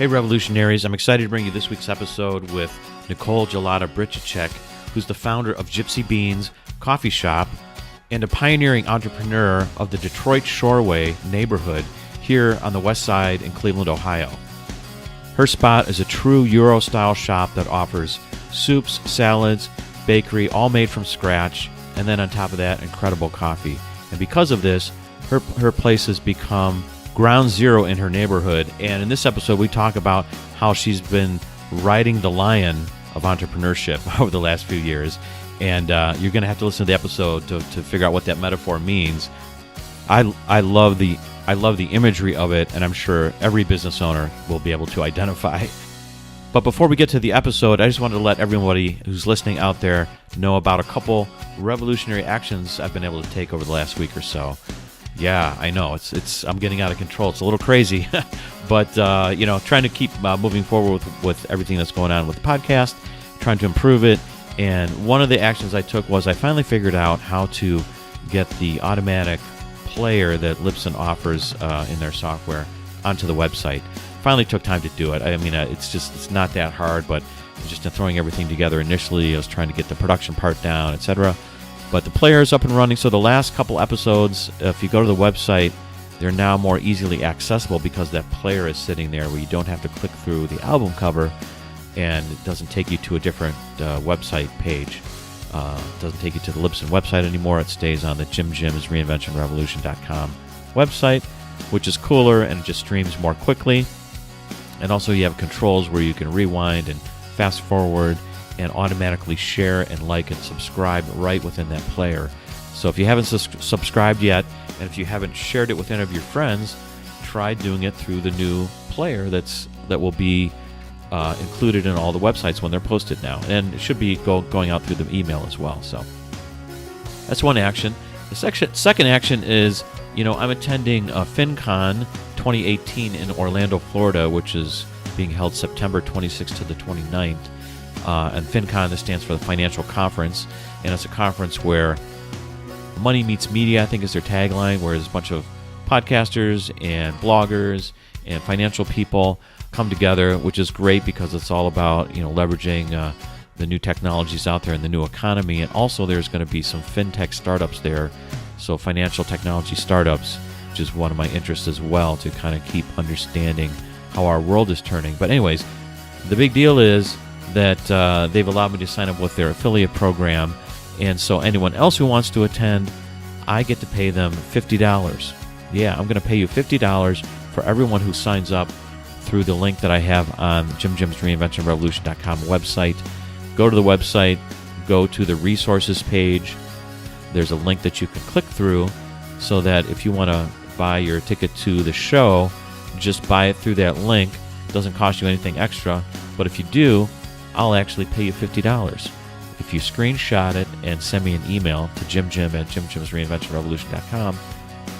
Hey Revolutionaries, I'm excited to bring you this week's episode with Nicole Gillota-Birchacek, who's the founder of Gypsy Beans coffee shop and a pioneering entrepreneur of the Detroit Shoreway neighborhood here on the west side in Cleveland, Ohio. Her spot is a true Euro-style shop that offers soups, salads, bakery, all made from scratch, and then on top of that, incredible coffee. And because of this, her place has become ground zero in her neighborhood. And in this episode, we talk about how she's been riding the lion of entrepreneurship over the last few years. And you're going to have to listen to the episode to figure out what that metaphor means. I love the imagery of it, and I'm sure every business owner will be able to identify. But before we get to the episode, I just wanted to let everybody who's listening out there know about a couple revolutionary actions I've been able to take over the last week or so. Yeah, I know I'm getting out of control. It's a little crazy, but trying to keep moving forward with everything that's going on with the podcast, trying to improve it. And one of the actions I took was I finally figured out how to get the automatic player that Libsyn offers in their software onto the website. Finally took time to do it. I mean, it's not that hard, but just throwing everything together initially, I was trying to get the production part down, etc. But the player is up and running, so the last couple episodes, if you go to the website, they're now more easily accessible because that player is sitting there where you don't have to click through the album cover and it doesn't take you to a different website page. It doesn't take you to the Libsyn website anymore. It stays on the Reinventionrevolution.com website, which is cooler and it just streams more quickly. And also you have controls where you can rewind and fast forward and automatically share and like and subscribe right within that player. So if you haven't subscribed yet, and if you haven't shared it with any of your friends, try doing it through the new player that will be included in all the websites when they're posted now. And it should be going out through the email as well. So that's one action. The second action is, I'm attending FinCon 2018 in Orlando, Florida, which is being held September 26th to the 29th. And FinCon, this stands for the Financial Conference, and it's a conference where money meets media, I think is their tagline, where there's a bunch of podcasters and bloggers and financial people come together, which is great because it's all about leveraging the new technologies out there in the new economy. And also there's going to be some fintech startups there, so financial technology startups, which is one of my interests as well, to kind of keep understanding how our world is turning. But anyways, the big deal is that they've allowed me to sign up with their affiliate program, and so anyone else who wants to attend, I get to pay them $50. Yeah, I'm going to pay you $50 for everyone who signs up through the link that I have on Reinventionrevolution.com website. Go to the website, go to the resources page. There's a link that you can click through so that if you want to buy your ticket to the show, just buy it through that link. It doesn't cost you anything extra, but if you do, I'll actually pay you $50 if you screenshot it and send me an email to jimjim@jimjimsreinventionrevolution.com.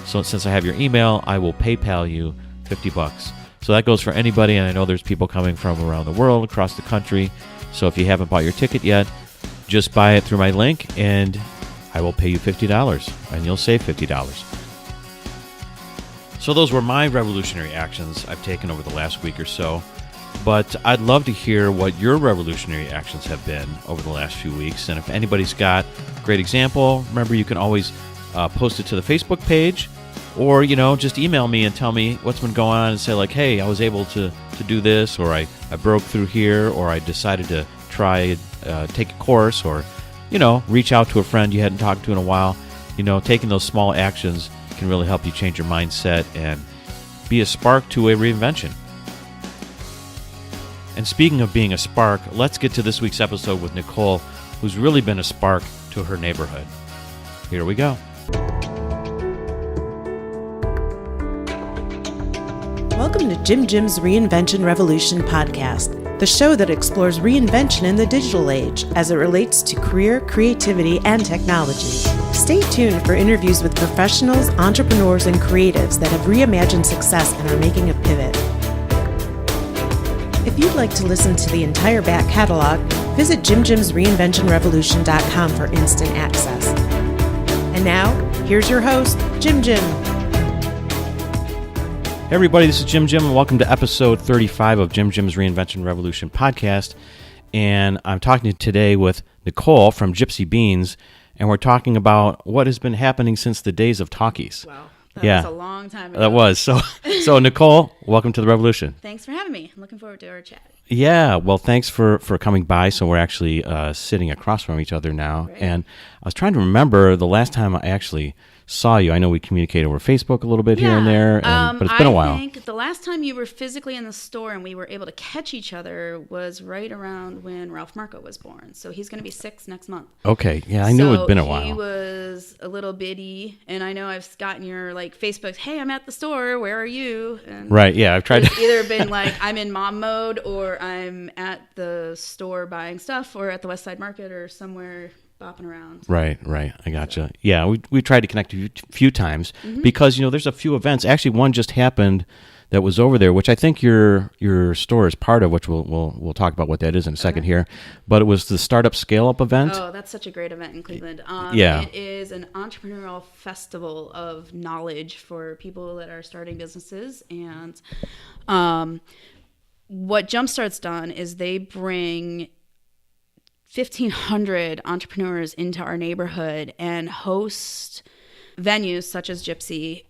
So since I have your email, I will PayPal you $50. So that goes for anybody, and I know there's people coming from around the world, across the country. So if you haven't bought your ticket yet, just buy it through my link, and I will pay you $50, and you'll save $50. So those were my revolutionary actions I've taken over the last week or so. But I'd love to hear what your revolutionary actions have been over the last few weeks. And if anybody's got a great example, remember you can always post it to the Facebook page, or just email me and tell me what's been going on and say like, hey, I was able to do this, or I broke through here, or I decided to try take a course, or reach out to a friend you hadn't talked to in a while. Taking those small actions can really help you change your mindset and be a spark to a reinvention. And speaking of being a spark, let's get to this week's episode with Nicole, who's really been a spark to her neighborhood. Here we go. Welcome to Jim Jim's Reinvention Revolution podcast, the show that explores reinvention in the digital age as it relates to career, creativity, and technology. Stay tuned for interviews with professionals, entrepreneurs, and creatives that have reimagined success and are making a pivot. If you'd like to listen to the entire back catalog, visit JimJimsReinventionRevolution.com for instant access. And now, here's your host, Jim Jim. Hey everybody, this is Jim and welcome to episode 35 of Jim's Reinvention Revolution podcast. And I'm talking today with Nicole from Gypsy Beans, and we're talking about what has been happening since the days of Talkies. Wow, that was a long time ago. That was. So Nicole, welcome to the revolution. Thanks for having me. I'm looking forward to our chat. Yeah, well, thanks for coming by. So we're actually sitting across from each other now. Right. And I was trying to remember the last time I actually saw you. I know we communicated over Facebook a little bit here and there, but it's been a while. I think the last time you were physically in the store and we were able to catch each other was right around when Ralph Marco was born. So he's going to be 6 next month. Okay, yeah, I knew it'd been a while. He was a little bitty, and I know I've gotten your Facebook, hey, I'm at the store, where are you? And right, yeah, I've tried to either been like I'm in mom mode or I'm at the store buying stuff or at the Westside Market or somewhere bopping around. Right. I gotcha. Yeah, we tried to connect a few times because, there's a few events. Actually, one just happened that was over there, which I think your store is part of, which we'll talk about what that is in a second here. But it was the Startup Scaleup event. Oh, that's such a great event in Cleveland. Yeah. It is an entrepreneurial festival of knowledge for people that are starting businesses. And what Jumpstart's done is they bring 1,500 entrepreneurs into our neighborhood and host venues such as Gypsy,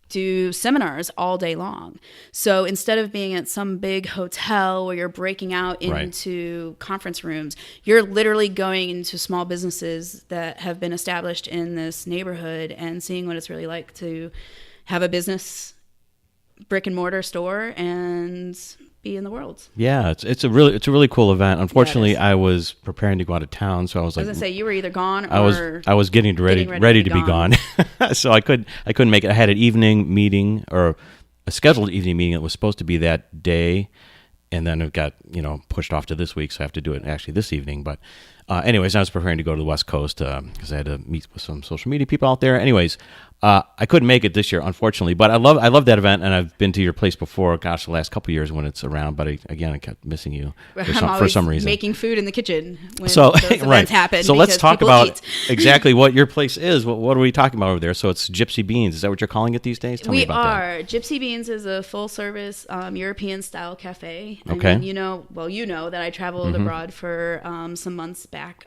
do seminars all day long. So instead of being at some big hotel where you're breaking out into conference rooms, you're literally going into small businesses that have been established in this neighborhood and seeing what it's really like to have a business, brick and mortar store, and be in the world. Yeah, it's a really cool event. Unfortunately, I was preparing to go out of town, so I was like, I was gonna say you were either gone or I was getting ready to be gone. So I couldn't make it. I had an evening meeting or a scheduled evening meeting that was supposed to be that day, and then it got pushed off to this week, so I have to do it actually this evening. But anyways, I was preparing to go to the West Coast because I had to meet with some social media people out there. Anyways, I couldn't make it this year, unfortunately. But I love that event, and I've been to your place before. Gosh, the last couple of years when it's around. But I kept missing you for some reason. Making food in the kitchen when those events happen. So let's talk about exactly what your place is. What are we talking about over there? So it's Gypsy Beans. Is that what you're calling it these days? Tell me about that. Gypsy Beans is a full-service European style cafe. Okay. And you know that I traveled abroad for some months back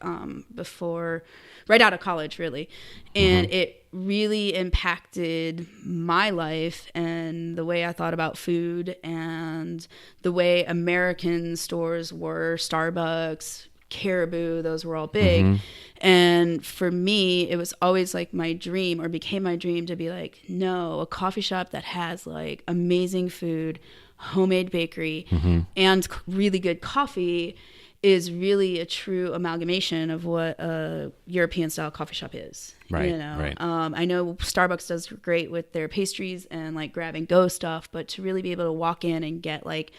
right out of college, really. And it really impacted my life and the way I thought about food and the way American stores were. Starbucks, Caribou, those were all big. And for me, it was always like my dream, or became my dream, to be like, no, a coffee shop that has like amazing food, homemade bakery, and really good coffee is really a true amalgamation of what a European style coffee shop is. Right. I know Starbucks does great with their pastries and like grab and go stuff, but to really be able to walk in and get like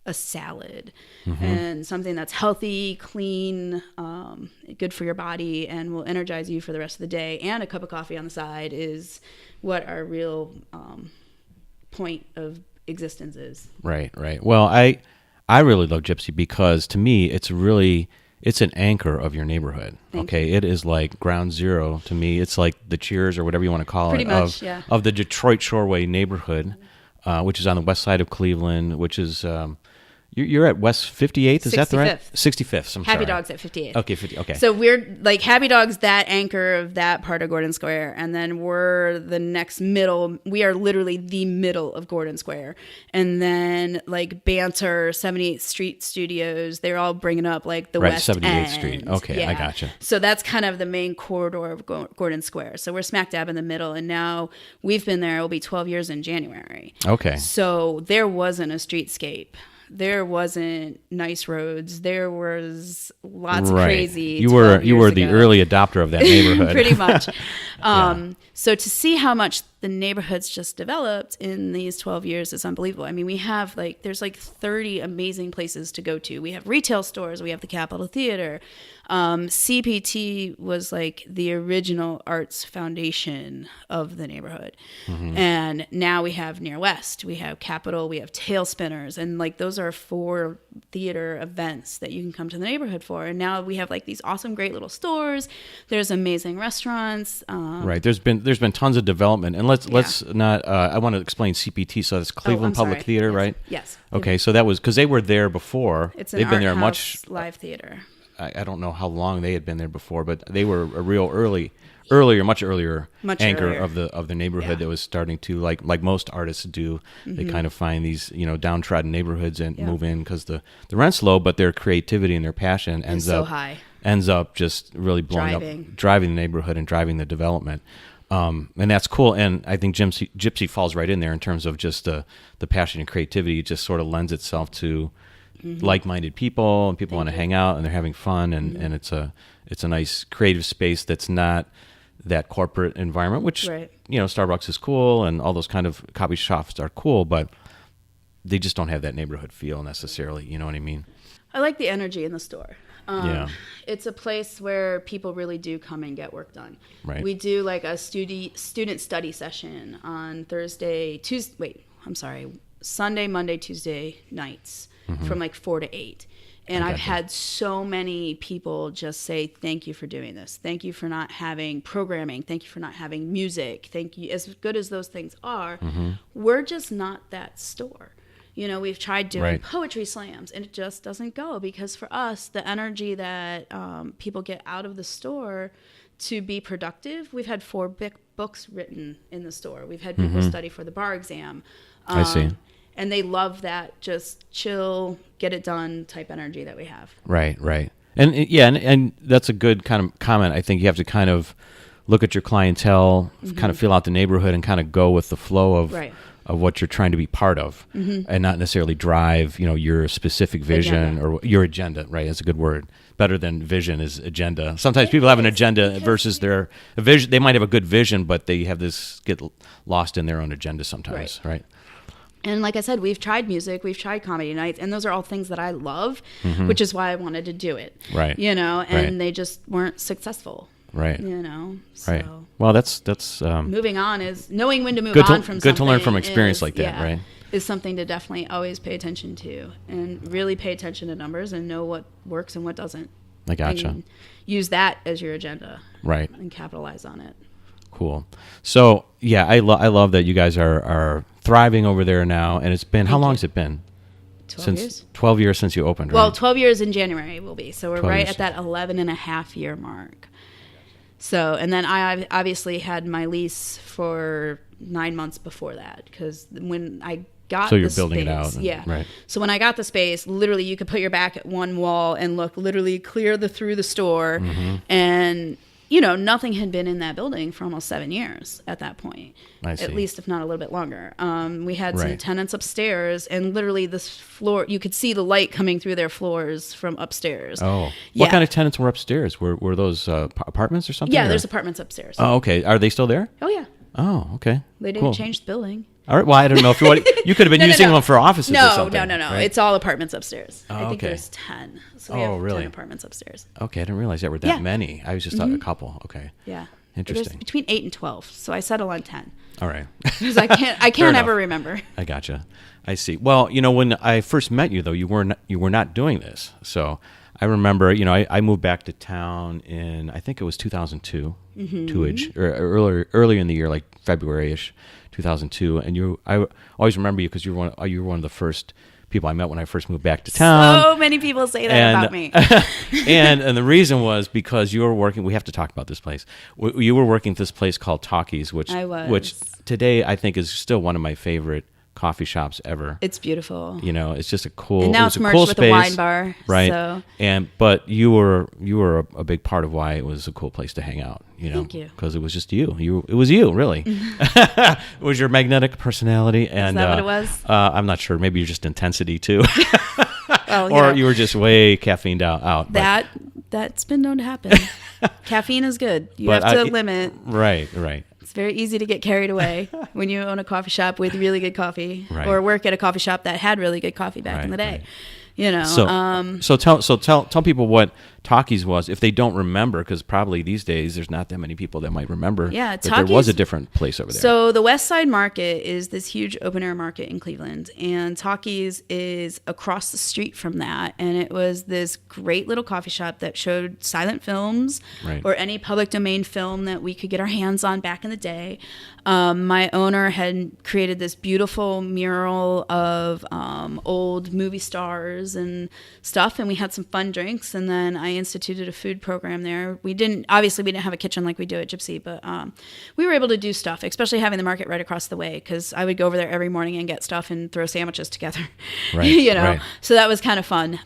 a salad and something that's healthy, clean, good for your body, and will energize you for the rest of the day, and a cup of coffee on the side is what our real point of existence is. Right. Well, I really love Gypsy because to me it's an anchor of your neighborhood. It is like ground zero to me. It's like the Cheers or whatever you want to call Pretty it much, of the Detroit Shoreway neighborhood, which is on the west side of Cleveland, which is you're at West 58th, is that right? 65th. I'm sorry. Happy Dogs at 58th. Okay, 50. Okay. So we're like Happy Dogs, that anchor of that part of Gordon Square, and then we're the next middle. We are literally the middle of Gordon Square, and then like Banter, 78th Street Studios. They're all bringing up like the West 78th End. Street. Okay, I gotcha. So that's kind of the main corridor of Gordon Square. So we're smack dab in the middle, and now we've been there. It'll be 12 years in January. Okay. So there wasn't a streetscape. There wasn't nice roads. There was lots of crazy. You were the early adopter of that neighborhood. Pretty much. So to see how much the neighborhood's just developed in these 12 years is unbelievable. I mean, we have there's 30 amazing places to go to. We have retail stores. We have the Capitol Theater. CPT was like the original arts foundation of the neighborhood. And now we have Near West, we have Capitol, we have Tail Spinners. And those are 4 theater events that you can come to the neighborhood for. And now we have like these awesome, great little stores. There's amazing restaurants. Right. There's been tons of development, and let's not. I want to explain CPT. So that's Cleveland Public Theater, yes. right? Yes. Okay. So that was because they were there before. It's an They've been art there house much. live theater. I don't know how long they had been there before, but they were a real much earlier anchor of the neighborhood that was starting to like most artists do. They kind of find these downtrodden neighborhoods and move in because the rent's low, but their creativity and their passion ends up just really driving the neighborhood and driving the development. And that's cool. And I think Gypsy falls right in there in terms of just the passion and creativity. It just sort of lends itself to like-minded people, and people want to hang out and they're having fun, and it's a nice creative space that's not that corporate environment, which Starbucks is cool and all those kind of coffee shops are cool, but they just don't have that neighborhood feel necessarily. You know what I mean? I like the energy in the store. It's a place where people really do come and get work done. Right. We do like a student study session on Sunday, Monday, Tuesday nights from like 4 to 8. And I've had so many people just say, thank you for doing this. Thank you for not having programming. Thank you for not having music. Thank you. As good as those things are, we're just not that store. We've tried doing poetry slams, and it just doesn't go, because for us, the energy that people get out of the store to be productive, we've had 4 books written in the store. We've had people study for the bar exam. I see. And they love that just chill, get it done type energy that we have. Right. And that's a good kind of comment. I think you have to kind of look at your clientele, kind of feel out the neighborhood, and kind of go with the flow of what you're trying to be part of, and not necessarily drive, your specific vision or your agenda. Right, that's a good word. Better than vision is agenda. Sometimes people have an agenda versus their vision. They might have a good vision, but they have get lost in their own agenda sometimes. Right. And like I said, we've tried music, we've tried comedy nights, and those are all things that I love, which is why I wanted to do it. Right. And they just weren't successful. Right. So right. Well, that's moving on is knowing when to move on from something. Good to learn from experience like that, right? Is something to definitely always pay attention to, and really pay attention to numbers and know what works and what doesn't. I gotcha. And use that as your agenda. Right. And capitalize on it. Cool. So, I love that you guys are thriving over there now, and it's been, how long has it been? 12 years. 12 years since you opened, right? Well, 12 years in January will be. So we're right at that 11 and a half year mark. So, and then I obviously had my lease for 9 months before that, because when I got so you're building it out. Right. So when I got the space, literally you could put your back at one wall and look literally clear through the store, and nothing had been in that building for almost 7 years at that point. I see. At least, if not a little bit longer. We had some tenants upstairs, and literally this floor, you could see the light coming through their floors from upstairs. Oh. What kind of tenants were upstairs? Were those apartments or something? Yeah, there's apartments upstairs. Oh, okay. Are they still there? Oh, yeah. Oh, okay. They didn't change the building. All right. Well, I don't know if you could have been using them for offices or something. No. Right? It's all apartments upstairs. Oh, I think okay. there's 10. So we have 10 apartments upstairs. Okay. I didn't realize there were that many. I was just thought a couple. Okay. Yeah. Interesting. There's between 8 and 12. So I settle on 10. All right. Because I can't ever remember. I gotcha. I see. Well, when I first met you, though, you were not doing this. So I remember, I moved back to town in, I think it was 2002, or earlier in the year, like February-ish, 2002. And I always remember you because you were one of the first people I met when I first moved back to town. So many people say that about me. and the reason was because you were working. We have to talk about this place. You were working at this place called Talkies, which today I think is still one of my favorite coffee shops ever. It's beautiful. It's just a cool. And now it's merged cool with space, a wine bar, right? So. But you were a big part of why it was a cool place to hang out. Thank you. Because it was just you. It was you, really. It was your magnetic personality, and is that what it was? I'm not sure. Maybe you're just intensity too, well, or you were just way caffeined out. That's been known to happen. Caffeine is good. You have to limit. Right. It's very easy to get carried away when you own a coffee shop with really good coffee, right. or work at a coffee shop that had really good coffee back in the day. Right. So tell people what Talkies was, if they don't remember, because probably these days there's not that many people that might remember that there was a different place over there. So the Westside Market is this huge open air market in Cleveland, and Talkies is across the street from that. And it was this great little coffee shop that showed silent films or any public domain film that we could get our hands on back in the day. My owner had created this beautiful mural of old movie stars and stuff, and we had some fun drinks. And then I instituted a food program there. We didn't have a kitchen like we do at Gypsy, but we were able to do stuff, especially having the market right across the way, because I would go over there every morning and get stuff and throw sandwiches together. So that was kind of fun.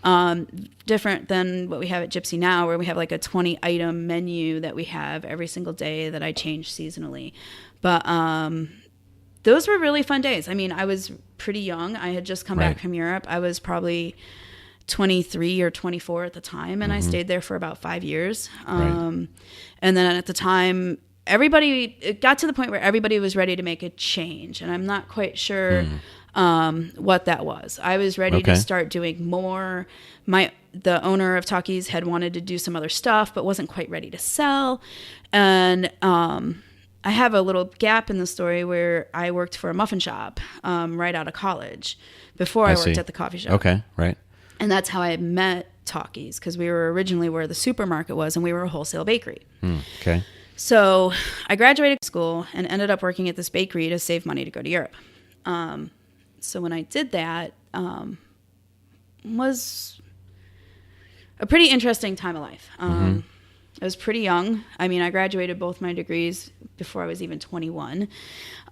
Different than what we have at Gypsy now, where we have like a 20 item menu that we have every single day that I change seasonally. But those were really fun days. I mean, I was pretty young. I had just come back from Europe. I was probably 23 or 24 at the time, and I stayed there for about 5 years. And then at the time, it got to the point where everybody was ready to make a change, and I'm not quite sure what that was. I was ready to start doing more. The owner of Talkies had wanted to do some other stuff, but wasn't quite ready to sell. And I have a little gap in the story where I worked for a muffin shop right out of college before I worked at the coffee shop. Okay, right. And that's how I met Talkies, because we were originally where the supermarket was, and we were a wholesale bakery. Okay. So I graduated school and ended up working at this bakery to save money to go to Europe. So when I did that, was a pretty interesting time of life. I was pretty young. I mean, I graduated both my degrees before I was even 21.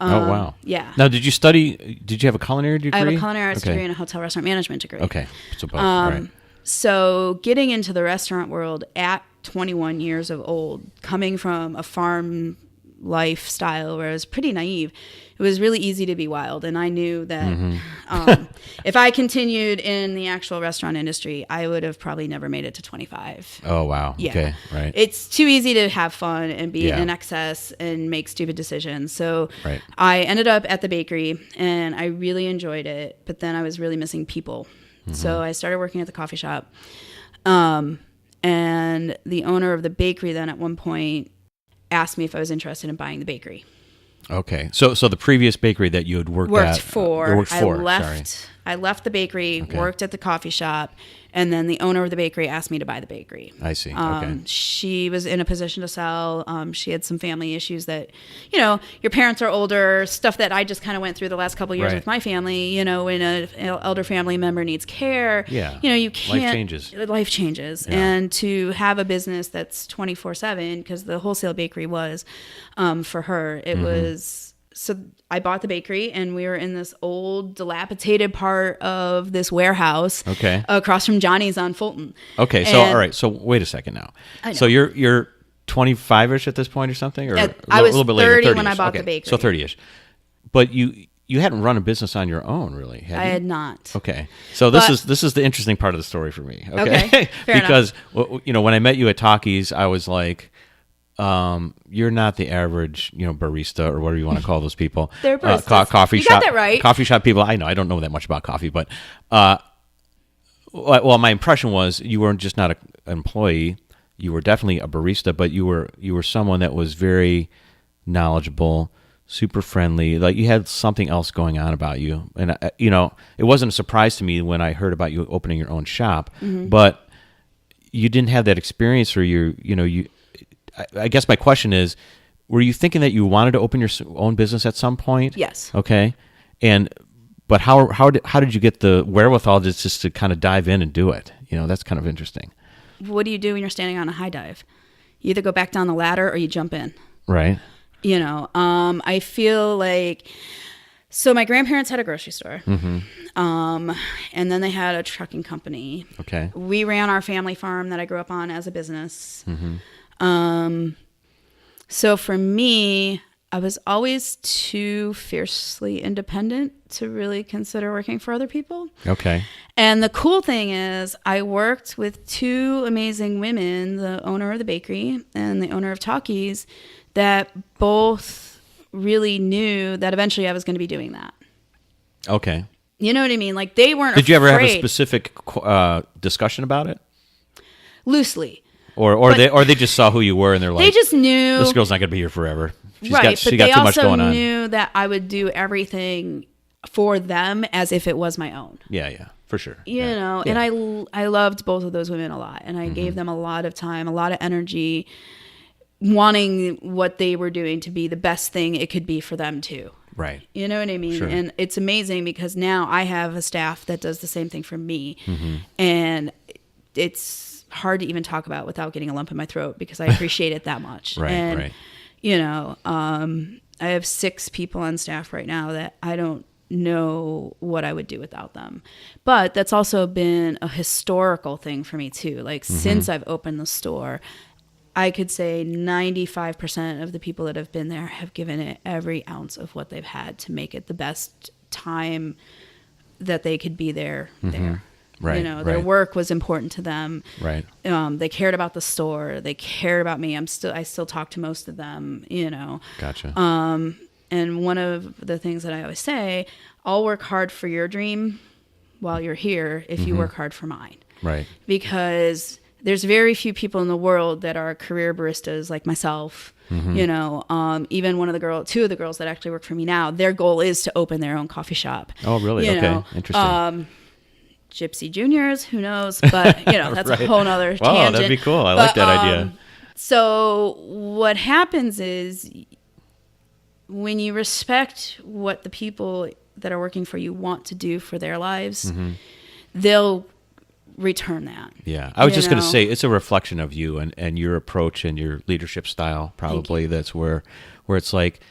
Oh, wow. Yeah. Now, did you have a culinary degree? I have a culinary arts degree and a hotel restaurant management degree. Okay. So both, right. So getting into the restaurant world at 21 years of old, coming from a farm lifestyle where I was pretty naive, it was really easy to be wild. And I knew that if I continued in the actual restaurant industry, I would have probably never made it to 25. Oh, wow. Yeah. Okay, right. It's too easy to have fun and be in excess and make stupid decisions. So I ended up at the bakery, and I really enjoyed it, but then I was really missing people. So I started working at the coffee shop. And the owner of the bakery then at one point asked me if I was interested in buying the bakery. Okay. So the previous bakery that you had worked for, I left the bakery, worked at the coffee shop, and then the owner of the bakery asked me to buy the bakery. I see. Okay. She was in a position to sell. She had some family issues that, your parents are older, stuff that I just kind of went through the last couple of years with my family. When an elder family member needs care, you can't. Life changes. Yeah. And to have a business that's 24/7, because the wholesale bakery was, for her, it was. So I bought the bakery, and we were in this old, dilapidated part of this warehouse across from Johnny's on Fulton. Okay, so all right. So wait a second now. So you're 25-ish at this point or something? Or I was a little bit 30 later, when I bought the bakery. So 30-ish. But you hadn't run a business on your own, really, had you? I had not. Okay. So this is the interesting part of the story for me. Okay. Fair because when I met you at Talkies, I was like, you're not the average, barista or whatever you want to call those people. They're baristas. Coffee you shop. got that right. Coffee shop people. I know. I don't know that much about coffee, but well, my impression was you were just not an employee. You were definitely a barista, but you were someone that was very knowledgeable, super friendly. Like you had something else going on about you, and it wasn't a surprise to me when I heard about you opening your own shop, but you didn't have that experience, or I guess my question is, were you thinking that you wanted to open your own business at some point? Yes. Okay. But how did you get the wherewithal just to kind of dive in and do it? That's kind of interesting. What do you do when you're standing on a high dive? You either go back down the ladder or you jump in. Right. I feel like, so my grandparents had a grocery store. And then they had a trucking company. Okay. We ran our family farm that I grew up on as a business. So for me, I was always too fiercely independent to really consider working for other people. Okay. And the cool thing is I worked with two amazing women, the owner of the bakery and the owner of Talkies, that both really knew that eventually I was going to be doing that. Okay. You know what I mean? Like they weren't Did you ever have a afraid. specific discussion about it? loosely. Or they just saw who you were and they're like, they just knew this girl's not going to be here forever. She but got they too much also going on. knew that I would do everything for them as if it was my own. Yeah, for sure. You know, and I loved both of those women a lot, and I gave them a lot of time, a lot of energy, wanting what they were doing to be the best thing it could be for them too. Right. You know what I mean? Sure. And it's amazing because now I have a staff that does the same thing for me, and it's hard to even talk about without getting a lump in my throat because I appreciate it that much. Right. You know, I have 6 people on staff right now that I don't know what I would do without them. But that's also been a historical thing for me too. Like since I've opened the store, I could say 95% of the people that have been there have given it every ounce of what they've had to make it the best time that they could be there. Right. You know, their work was important to them. Right. They cared about the store. They cared about me. I still talk to most of them, you know. Gotcha. And one of the things that I always say, I'll work hard for your dream while you're here if you work hard for mine. Right. Because there's very few people in the world that are career baristas like myself. You know, even two of the girls that actually work for me now, their goal is to open their own coffee shop. Oh, really? You Okay. know, Interesting. Gypsy Juniors, who knows? But, you know, that's a whole nother tangent. Wow, that'd be cool. I like that idea. So what happens is when you respect what the people that are working for you want to do for their lives, they'll return that. Yeah. I was just going to know? say it's a reflection of you and your approach and your leadership style. Probably that's where it's like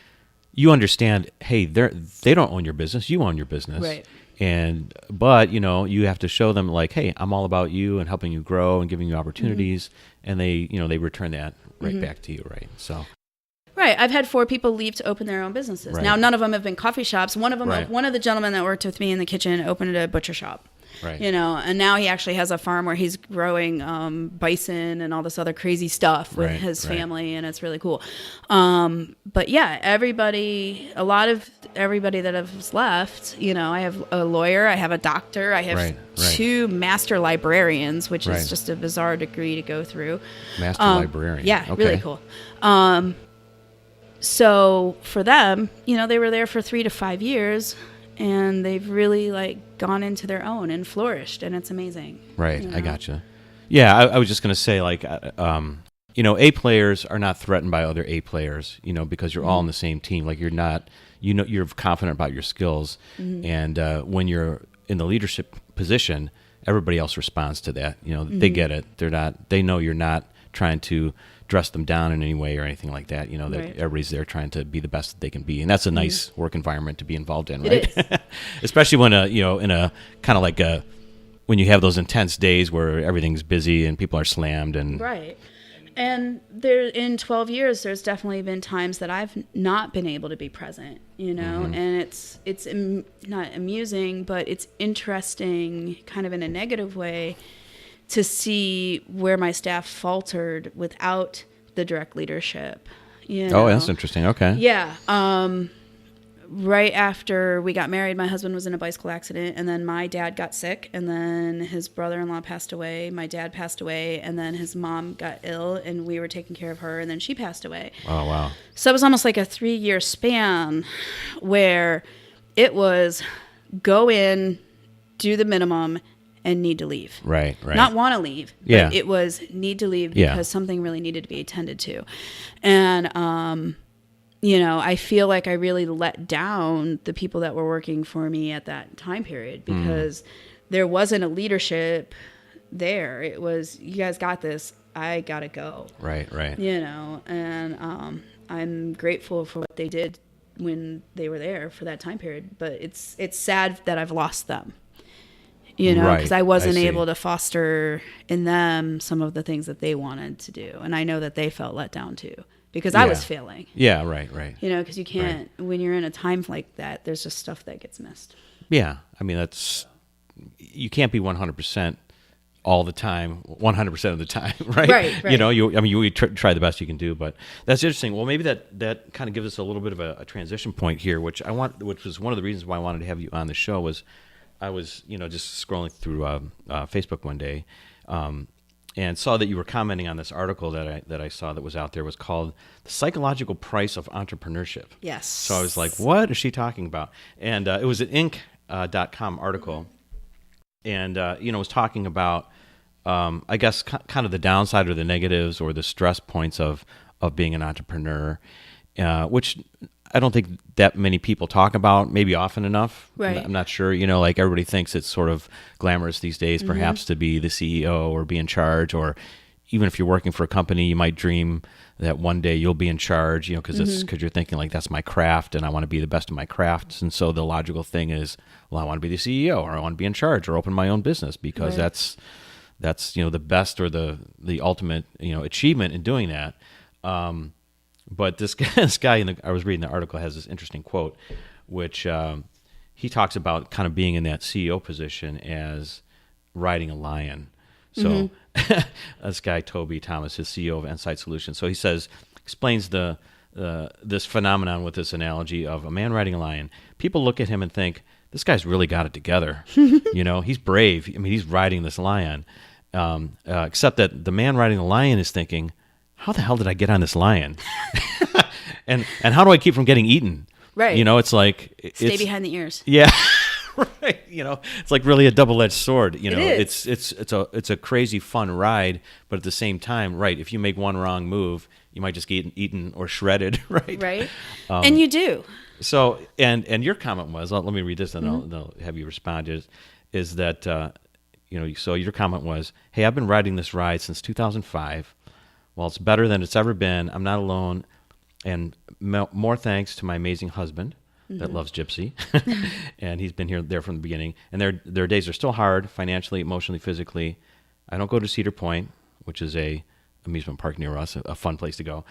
you understand, hey, they don't own your business. You own your business. Right. But you know, you have to show them like, hey, I'm all about you and helping you grow and giving you opportunities. And they return that right back to you. Right. So. Right. I've had 4 people leave to open their own businesses. Right. Now, none of them have been coffee shops. One of them, Right. one of the gentlemen that worked with me in the kitchen opened a butcher shop. Right. You know, and now he actually has a farm where he's growing bison and all this other crazy stuff with his family, and it's really cool. But yeah, a lot of everybody that has left, you know, I have a lawyer, I have a doctor, I have 2 master librarians, which is just a bizarre degree to go through. Master librarian. Yeah, okay. really cool. So for them, you know, they were there for 3 to 5 years, and they've really like gone into their own and flourished, and it's amazing. Right. You know? I gotcha. Yeah. I was just going to say like, you know, A players are not threatened by other A players, you know, because you're all on the same team. Like you're not, you know, you're confident about your skills. And when you're in the leadership position, everybody else responds to that. You know, they get it. They know you're not trying to dress them down in any way or anything like that. You know, that everybody's there trying to be the best that they can be. And that's a nice work environment to be involved in, right? It is. Especially when, you know, in a kind of like when you have those intense days where everything's busy and people are slammed and Right. And there, in 12 years, there's definitely been times that I've not been able to be present, you know, and it's not amusing, but it's interesting kind of in a negative way to see where my staff faltered without the direct leadership. You know? Oh, that's interesting. Okay. Yeah. Right after we got married, my husband was in a bicycle accident, and then my dad got sick, and then his brother-in-law passed away. My dad passed away, and then his mom got ill, and we were taking care of her, and then she passed away. Oh, wow. So it was almost like a 3-year span where it was go in, do the minimum, and need to leave. Right. Not want to leave. Yeah. But it was need to leave because something really needed to be attended to. And, you know, I feel like I really let down the people that were working for me at that time period because there wasn't a leadership there. It was, you guys got this. I got to go. Right. You know, and I'm grateful for what they did when they were there for that time period. But it's sad that I've lost them. You know, because I wasn't able to foster in them some of the things that they wanted to do. And I know that they felt let down too, because I was failing. Yeah, right. You know, because you can't, when you're in a time like that, there's just stuff that gets missed. Yeah. I mean, you can't be 100% all the time, 100% of the time, right? Right. You know, you try the best you can do, but that's interesting. Well, maybe that kind of gives us a little bit of a transition point here, which was one of the reasons why I wanted to have you on the show was I was, you know, just scrolling through Facebook one day, and saw that you were commenting on this article that I saw that was out there. Was called "The Psychological Price of Entrepreneurship." Yes. So I was like, "What is she talking about?" And it was an Inc.com article, and it was talking about, I guess, kind of the downside or the negatives or the stress points of being an entrepreneur, which I don't think that many people talk about, maybe often enough. Right. I'm not sure. Like everybody thinks it's sort of glamorous these days, perhaps, to be the CEO or be in charge, or even if you're working for a company, you might dream that one day you'll be in charge, because you're thinking like, that's my craft and I want to be the best of my craft. And so the logical thing is, well, I want to be the CEO, or I want to be in charge, or open my own business, because that's the best or the ultimate achievement in doing that. But this guy I was reading the article, has this interesting quote, which he talks about kind of being in that CEO position as riding a lion. So this guy, Toby Thomas, is CEO of Insight Solutions. So he explains this phenomenon with this analogy of a man riding a lion. People look at him and think, this guy's really got it together. He's brave. I mean, he's riding this lion. Except that the man riding the lion is thinking, how the hell did I get on this lion? and how do I keep from getting eaten? Right. It's like... Stay behind the ears. Yeah. Right. It's like really a double-edged sword. It is. It's a crazy fun ride, but at the same time, right, if you make one wrong move, you might just get eaten or shredded, right? Right. And you do. So, and your comment was, let me read this and I'll have you respond, is that, so your comment was, hey, I've been riding this ride since 2005. Well, it's better than it's ever been. I'm not alone. And more thanks to my amazing husband that loves Gypsy. And he's been there from the beginning. And their days are still hard, financially, emotionally, physically. I don't go to Cedar Point, which is a amusement park near us, a fun place to go.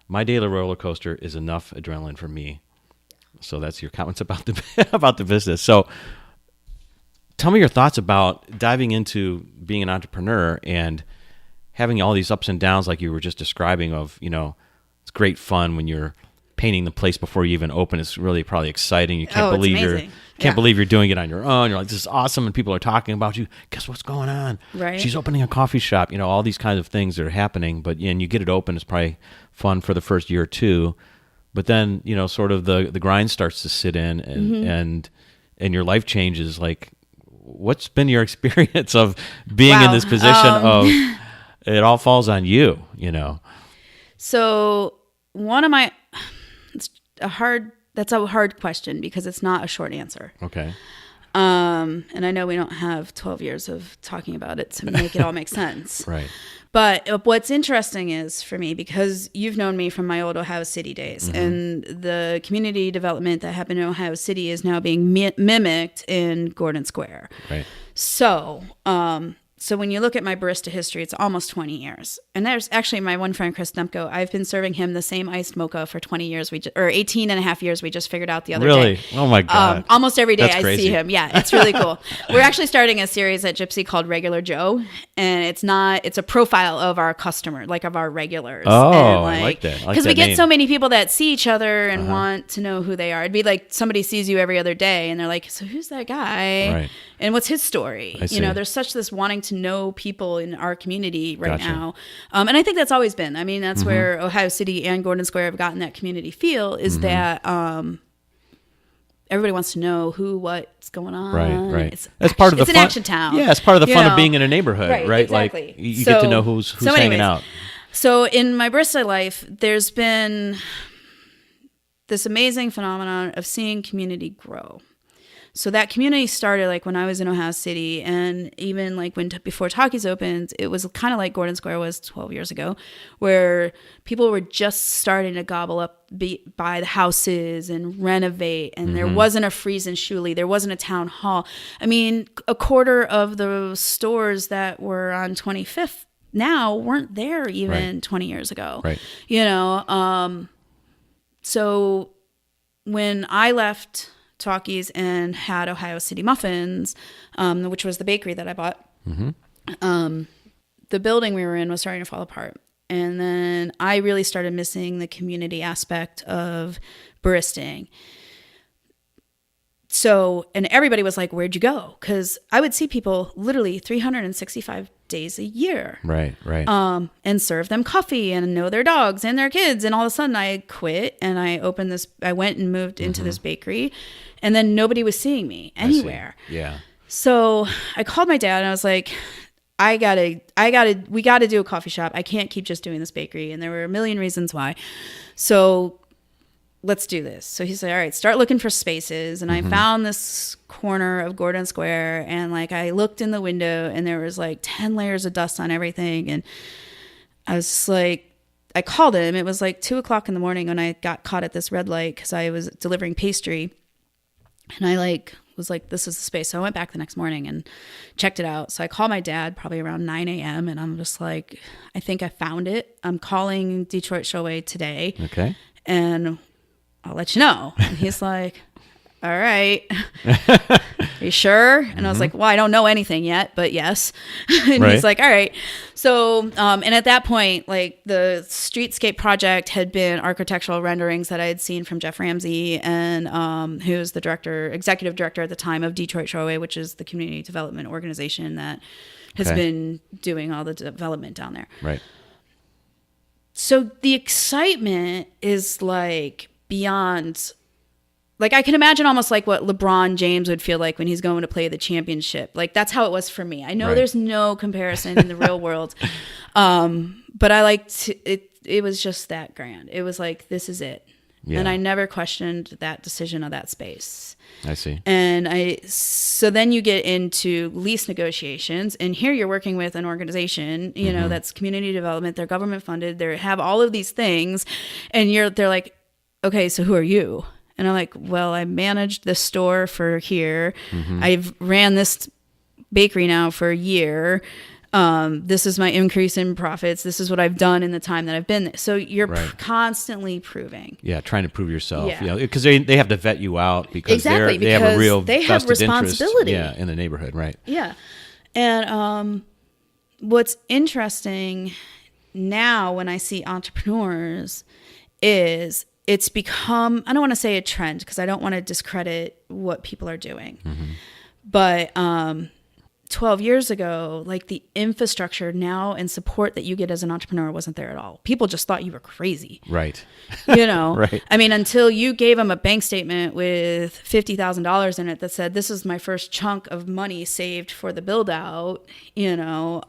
My daily roller coaster is enough adrenaline for me. So that's your comments about the business. So tell me your thoughts about diving into being an entrepreneur and having all these ups and downs like you were just describing of, it's great fun when you're painting the place before you even open. It's really probably exciting. You can't believe you're doing it on your own. You're like, this is awesome. And people are talking about you. Guess what's going on? Right. She's opening a coffee shop. all these kinds of things that are happening. But and you get it open. It's probably fun for the first year or two. But then, sort of the grind starts to sit in and your life changes. Like, what's been your experience of being in this position of it all falls on you, So that's a hard question because it's not a short answer. Okay. And I know we don't have 12 years of talking about it to make it all make sense. Right. But what's interesting is for me, because you've known me from my old Ohio City days, and the community development that happened in Ohio City is now being mimicked in Gordon Square. Right. So when you look at my barista history, it's almost 20 years. And there's actually my one friend, Chris Demko. I've been serving him the same iced mocha for 20 years, or 18 and a half years. We just figured out the other day. Really? Oh my God. Almost every day That's crazy. I see him. Yeah, it's really cool. We're actually starting a series at Gypsy called Regular Joe. And it's a profile of our customer, like of our regulars. Oh, and I like that. Because we get so many people that see each other and want to know who they are. It'd be like somebody sees you every other day and they're like, so who's that guy? Right. And what's his story? I see. There's such this wanting to know people in our community right Gotcha. now. And I think that's always been. I mean, that's where Ohio City and Gordon Square have gotten that community feel is that everybody wants to know what's going on. Right. It's part of the fun. It's an action town. Yeah, it's part of the fun of being in a neighborhood, right? Exactly. Like you get to know who's hanging out. So in my barista life, there's been this amazing phenomenon of seeing community grow. So that community started like when I was in Ohio City, and even like before Talkies opened, it was kind of like Gordon Square was 12 years ago, where people were just starting to gobble up, buy the houses and renovate, and there wasn't a Freeze and Shuley, there wasn't a town hall. I mean, a quarter of the stores that were on 25th now weren't there even 20 years ago. Right. So when I left Talkies and had Ohio City Muffins, which was the bakery that I bought. The building we were in was starting to fall apart. And then I really started missing the community aspect of barista-ing. So, and everybody was like, where'd you go? Because I would see people literally 365 days a year. Right. And serve them coffee and know their dogs and their kids. And all of a sudden I quit and I went and moved into this bakery, and then nobody was seeing me anywhere. Yeah. So I called my dad and I was like, we gotta do a coffee shop. I can't keep just doing this bakery. And there were a million reasons why. So let's do this. So he said, all right, start looking for spaces. And I found this corner of Gordon Square, and like I looked in the window and there was like 10 layers of dust on everything. And I was just like, I called him. It was like 2:00 in the morning when I got caught at this red light because I was delivering pastry. And I was like, this is the space. So I went back the next morning and checked it out. So I called my dad probably around 9 a.m. and I'm just like, I think I found it. I'm calling Detroit Showway today. Okay. And I'll let you know. And he's like, all right. Are you sure? And I was like, well, I don't know anything yet, but yes. And he's like, all right. So, and at that point, like the streetscape project had been architectural renderings that I had seen from Jeff Ramsey, and who was the executive director at the time of Detroit Showway, which is the community development organization that has been doing all the development down there. Right. So the excitement is like beyond. Like I can imagine almost like what LeBron James would feel like when he's going to play the championship. Like that's how it was for me. I know there's no comparison in the real world. But I liked it. It was just that grand. It was like, this is it. Yeah. And I never questioned that decision of that space. I see. And so then you get into lease negotiations, and here you're working with an organization, you know, that's community development. They're government funded. They have all of these things, and they're like, okay, so who are you? And I'm like, well, I managed the store for here. I've ran this bakery now for a year. This is my increase in profits. This is what I've done in the time that I've been there. So you're constantly proving. Yeah, trying to prove yourself. Yeah. Because they have to vet you out because they have a real they have responsibility. In the neighborhood, right? Yeah. And what's interesting now when I see entrepreneurs is it's become, I don't want to say a trend because I don't want to discredit what people are doing. But 12 years ago, like the infrastructure now and support that you get as an entrepreneur wasn't there at all. People just thought you were crazy. Right. You know? Right. I mean, until you gave them a bank statement with $50,000 in it that said, this is my first chunk of money saved for the build out, you know,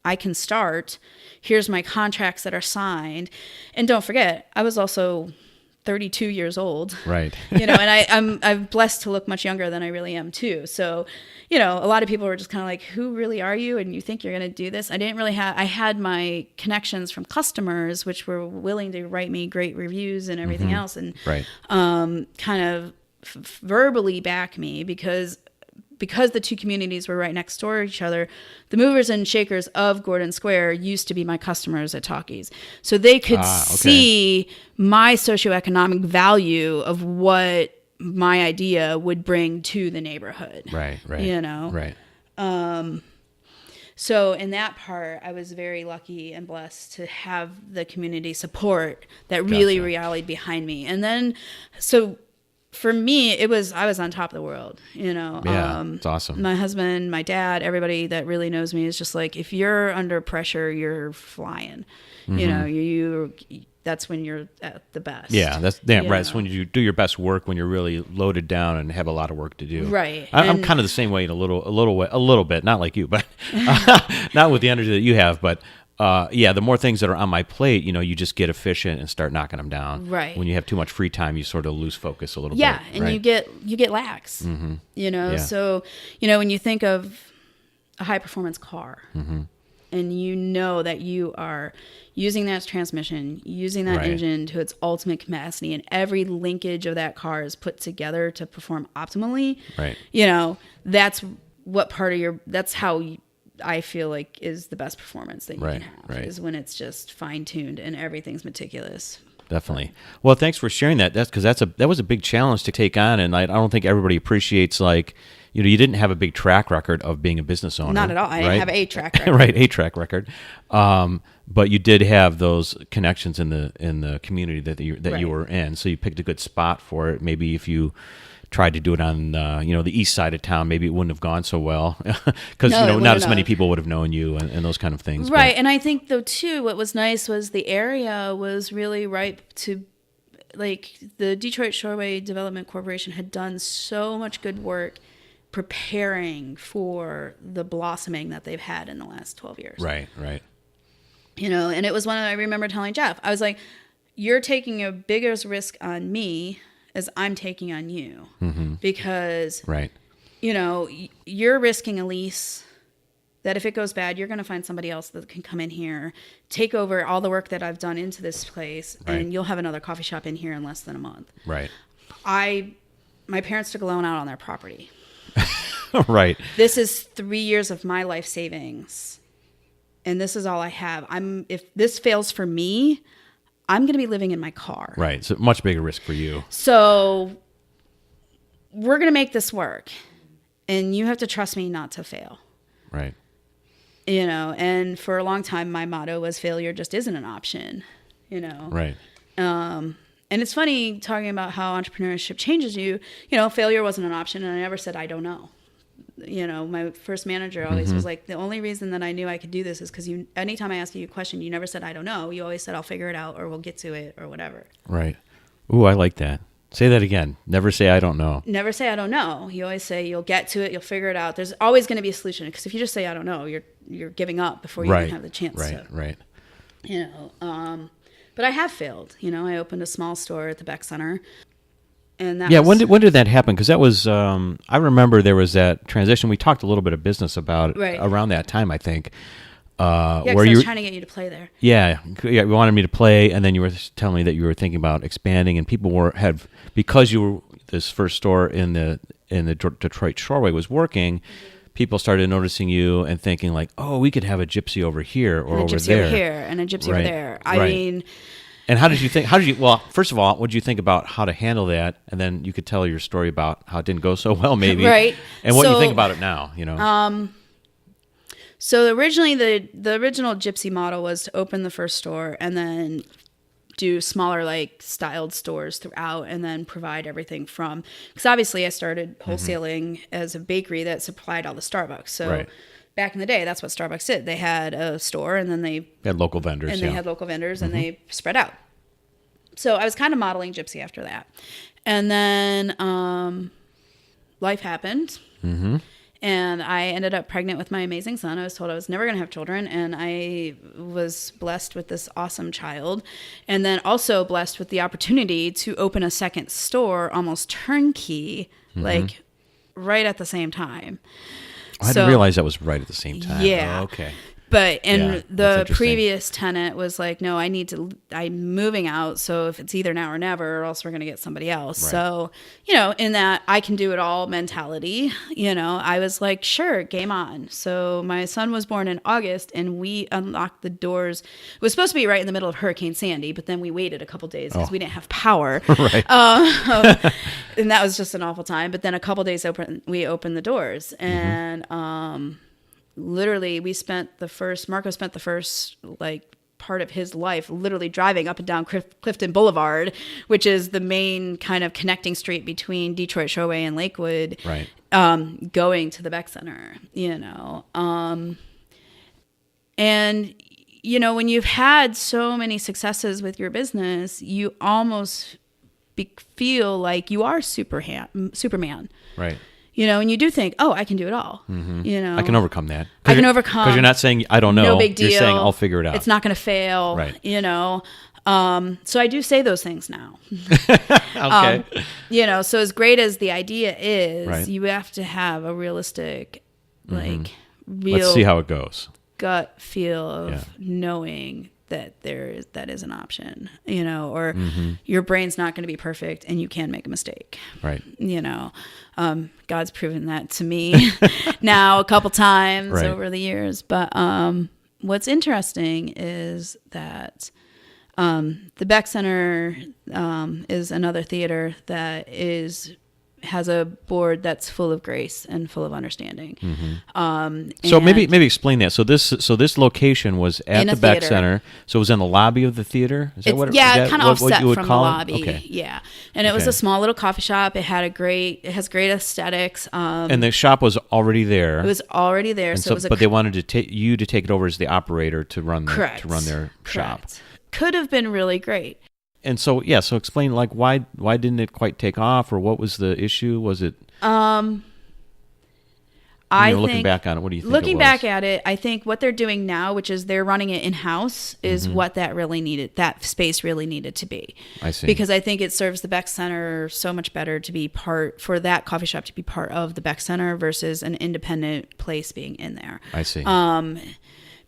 I can start. Here's my contracts that are signed. And don't forget, I was also 32 years old. Right. You know, and I'm blessed to look much younger than I really am too. So, you know, a lot of people were just kind of like, who really are you? And you think you're going to do this? I had my connections from customers, which were willing to write me great reviews and everything else. And kind of verbally back me because the two communities were right next door to each other. The movers and shakers of Gordon Square used to be my customers at Talkies. So they could see my socioeconomic value of what my idea would bring to the neighborhood. Right. You know? Right. So in that part, I was very lucky and blessed to have the community support that really rallied behind me. And then, so for me, I was on top of the world, you know. Yeah, it's awesome. My husband, my dad, everybody that really knows me is just like, if you're under pressure, you're flying. You know, that's when you're at the best. Yeah, that's right. It's when you do your best work when you're really loaded down and have a lot of work to do. Right. I'm kind of the same way in a little bit, not like you, but not with the energy that you have, but. The more things that are on my plate, you know, you just get efficient and start knocking them down. Right. When you have too much free time, you sort of lose focus a little bit. Yeah, and you get lax. You know, so you know when you think of a high performance car, and you know that you are using that transmission, using that engine to its ultimate capacity, and every linkage of that car is put together to perform optimally. Right. You know, that's what part of that's how I feel like is the best performance that you can have is when it's just fine-tuned and everything's meticulous. Definitely. Well, thanks for sharing that. That's because that was a big challenge to take on, and I don't think everybody appreciates, like, you know, you didn't have a big track record of being a business owner. Not at all. I didn't have a track record. A track record. But you did have those connections in the community that you were in, so you picked a good spot for it. Maybe if you tried to do it on the east side of town, maybe it wouldn't have gone so well because No, it not as wouldn't many have. people would have known you and those kind of things. Right. And I think, though, too, what was nice was the area was really ripe to, like, the Detroit Shoreway Development Corporation had done so much good work preparing for the blossoming that they've had in the last 12 years. Right. And it was one I remember telling Jeff, I was like, you're taking a bigger risk on me as I'm taking on you, because, Right. You're risking a lease that if it goes bad, you're going to find somebody else that can come in here, take over all the work that I've done into this place, Right. and you'll have another coffee shop in here in less than a month. Right. My parents took a loan out on their property. Right. This is 3 years of my life savings, and this is all I have. If this fails for me, I'm going to be living in my car. Right. So much bigger risk for you. So we're going to make this work, and you have to trust me not to fail. Right. And for a long time, my motto was failure just isn't an option, Right. And it's funny talking about how entrepreneurship changes you. Failure wasn't an option, and I never said, I don't know. My first manager always was like, the only reason that I knew I could do this is because anytime I ask you a question, you never said, I don't know. You always said, I'll figure it out, or we'll get to it, or whatever. Right. Ooh, I like that. Say that again. Never say I don't know. Never say I don't know. You always say you'll get to it, you'll figure it out. There's always going to be a solution, because if you just say I don't know, you're giving up before you even have the chance to. Right. But I have failed. I opened a small store at the Beck Center, and that when did that happen? Because that was I remember there was that transition. We talked a little bit of business about it around that time, I think. Where I was trying to get you to play there. Yeah, you wanted me to play, and then you were telling me that you were thinking about expanding, and people because you were this first store in the Detroit Shoreway was working. People started noticing you and thinking like, oh, we could have a gypsy over here or over there, over here, and a gypsy over there. I mean. And how did you think? Well, first of all, what did you think about how to handle that? And then you could tell your story about how it didn't go so well, maybe. Right. And what you think about it now, So originally, the original Gypsy model was to open the first store and then do smaller, like, styled stores throughout, and then provide everything from. Because obviously, I started wholesaling as a bakery that supplied all the Starbucks. So back in the day, that's what Starbucks did. They had a store, and then they had local vendors, and they had local vendors, and they spread out. So I was kind of modeling Gypsy after that, and then life happened. And I ended up pregnant with my amazing son. I was told I was never going to have children, and I was blessed with this awesome child, and then also blessed with the opportunity to open a second store almost turnkey, like right at the same time. I didn't realize that was right at the same time. Yeah. Oh, okay. But Yeah, the previous tenant was like, no, I'm moving out. So if it's either now or never, or else we're going to get somebody else. Right. So, in that I can do it all mentality, I was like, sure, game on. So my son was born in August, and we unlocked the doors. It was supposed to be right in the middle of Hurricane Sandy, but then we waited a couple days because we didn't have power. Right. And that was just an awful time. But then a couple days we opened the doors, and literally Marco spent the first like part of his life literally driving up and down Clifton Boulevard, which is the main kind of connecting street between Detroit Shoreway and Lakewood, right. Going to the Beck Center, and when you've had so many successes with your business, you almost feel like you are Superman. Right. And you do think, oh, I can do it all. I can overcome that. I can overcome. Because you're not saying, I don't know. No big deal. You're saying, I'll figure it out. It's not going to fail. Right. So I do say those things now. Okay. So as great as the idea is, Right. you have to have a realistic, real Let's see how it goes. gut feel of knowing that that is an option, or your brain's not going to be perfect and you can make a mistake. Right. God's proven that to me now a couple times over the years. But what's interesting is that the Beck Center is another theater that is has a board that's full of grace and full of understanding. So maybe explain that. So this location was at the Beck theater. Center. So it was in the lobby of the theater. Is that what? Yeah, kind of offset you would from the call lobby. It? Okay. Yeah, and it was a small little coffee shop. It has great aesthetics. And the shop was already there. It was already there. And so it was but they wanted to take it over as the operator to run their shop. Correct. Could have been really great. And so explain like why didn't it quite take off, or what was the issue? Was it? Looking back on it, what do you think? Looking back at it, I think what they're doing now, which is they're running it in house, is what that space really needed to be. I see. Because I think it serves the Beck Center so much better to be for that coffee shop to be part of the Beck Center versus an independent place being in there. I see.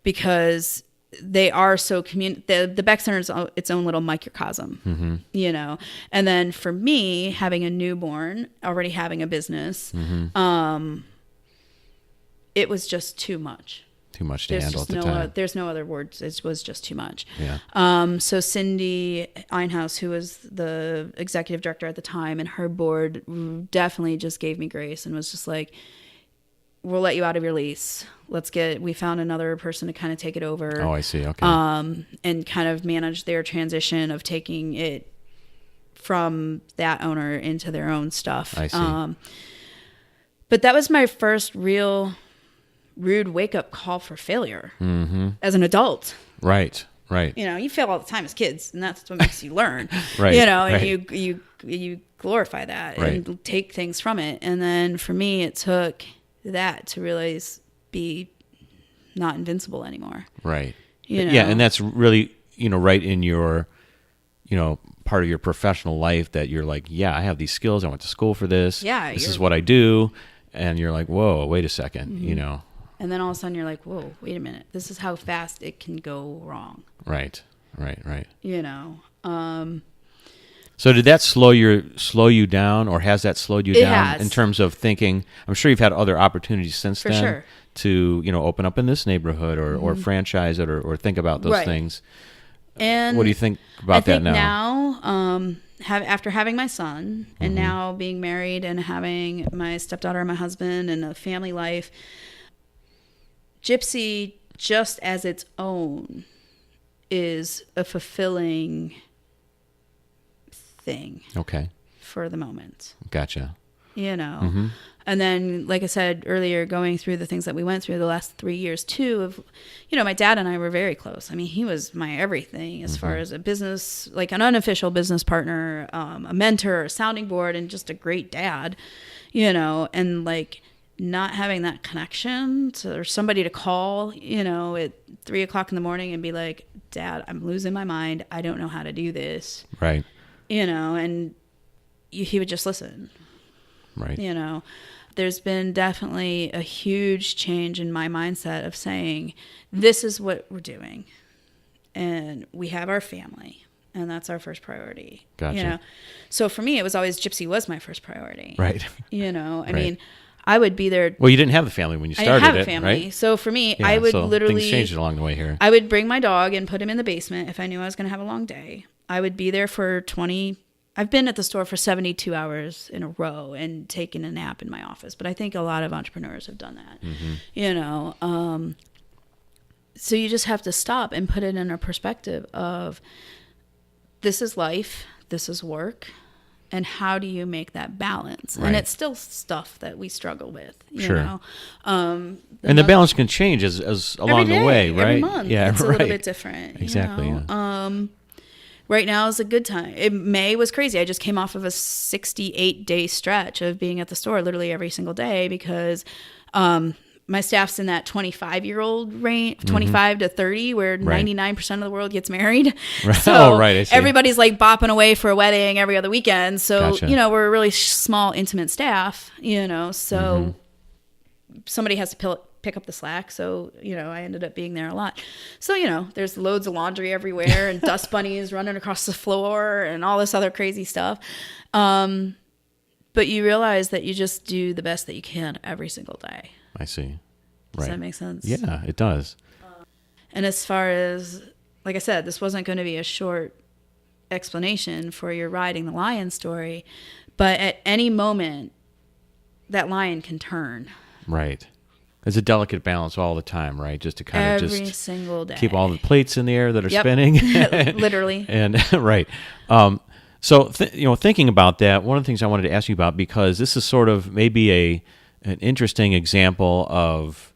Because they are so the Beck Center is its own little microcosm, and then for me, having a newborn, already having a business, it was just too much. Too much to handle at the time. There's no other words. It was just too much. Yeah. So Cindy Einhaus, who was the executive director at the time, and her board definitely just gave me grace and was just like, we'll let you out of your lease. We found another person to kind of take it over. Oh, I see. Okay. And kind of manage their transition of taking it from that owner into their own stuff. I see. But that was my first real rude wake-up call for failure as an adult. Right. You fail all the time as kids, and that's what makes you learn. Right. And you glorify that and take things from it. And then for me, it took that to realize be not invincible anymore. Right. Yeah, and that's really, right in your, part of your professional life that you're like, yeah, I have these skills. I went to school for this. Yeah. This is what I do. And you're like, whoa, wait a second, And then all of a sudden you're like, whoa, wait a minute. This is how fast it can go wrong. Right. So did that slow you down, or has that slowed you down has. in terms of thinking? I'm sure you've had other opportunities since then sure. to open up in this neighborhood or franchise it or think about those things. And what do you think about that now? After having my son and now being married and having my stepdaughter and my husband and a family life, Gypsy, just as its own, is a fulfilling thing. Okay. For the moment. Gotcha. And then, like I said earlier, going through the things that we went through the last 3 years too, of, my dad and I were very close. I mean, he was my everything as far as a business, like an unofficial business partner, a mentor, a sounding board, and just a great dad, and like not having that connection or somebody to call, at 3 o'clock in the morning and be like, Dad, I'm losing my mind. I don't know how to do this. Right. And he would just listen. Right. There's been definitely a huge change in my mindset of saying, this is what we're doing. And we have our family, and that's our first priority. Gotcha. So for me, it was always Gypsy was my first priority. Right. I mean, I would be there. Well, you didn't have the family when you started it, I didn't have a family. Right? So for me, I would literally... Things changed along the way here. I would bring my dog and put him in the basement if I knew I was going to have a long day. I would be there for I've been at the store for 72 hours in a row and taken a nap in my office. But I think a lot of entrepreneurs have done that, So you just have to stop and put it in a perspective of this is life, this is work, and how do you make that balance? Right. And it's still stuff that we struggle with, you Sure. know. And the balance can change as along the way, right? Every month, it's a little bit different. Exactly. Yeah. Right now is a good time. May was crazy. I just came off of a 68-day stretch of being at the store literally every single day because my staff's in that 25-year-old range, 25 to 30, where 99% of the world gets married. Right. So I see. everybody's like bopping away for a wedding every other weekend. So, Gotcha. we're a really small, intimate staff, so somebody has to pick up the slack. So, I ended up being there a lot. So, there's loads of laundry everywhere and dust bunnies running across the floor and all this other crazy stuff. But you realize that you just do the best that you can every single day. I see. Right. Does that make sense? Yeah, it does. And as far as, like I said, this wasn't going to be a short explanation for your riding the lion story, but at any moment, that lion can turn. Right. It's a delicate balance all the time, right? Just to kind of every single day. Keep all the plates in the air that are spinning. Literally. And right. So thinking about that, one of the things I wanted to ask you about, because this is sort of maybe an interesting example of,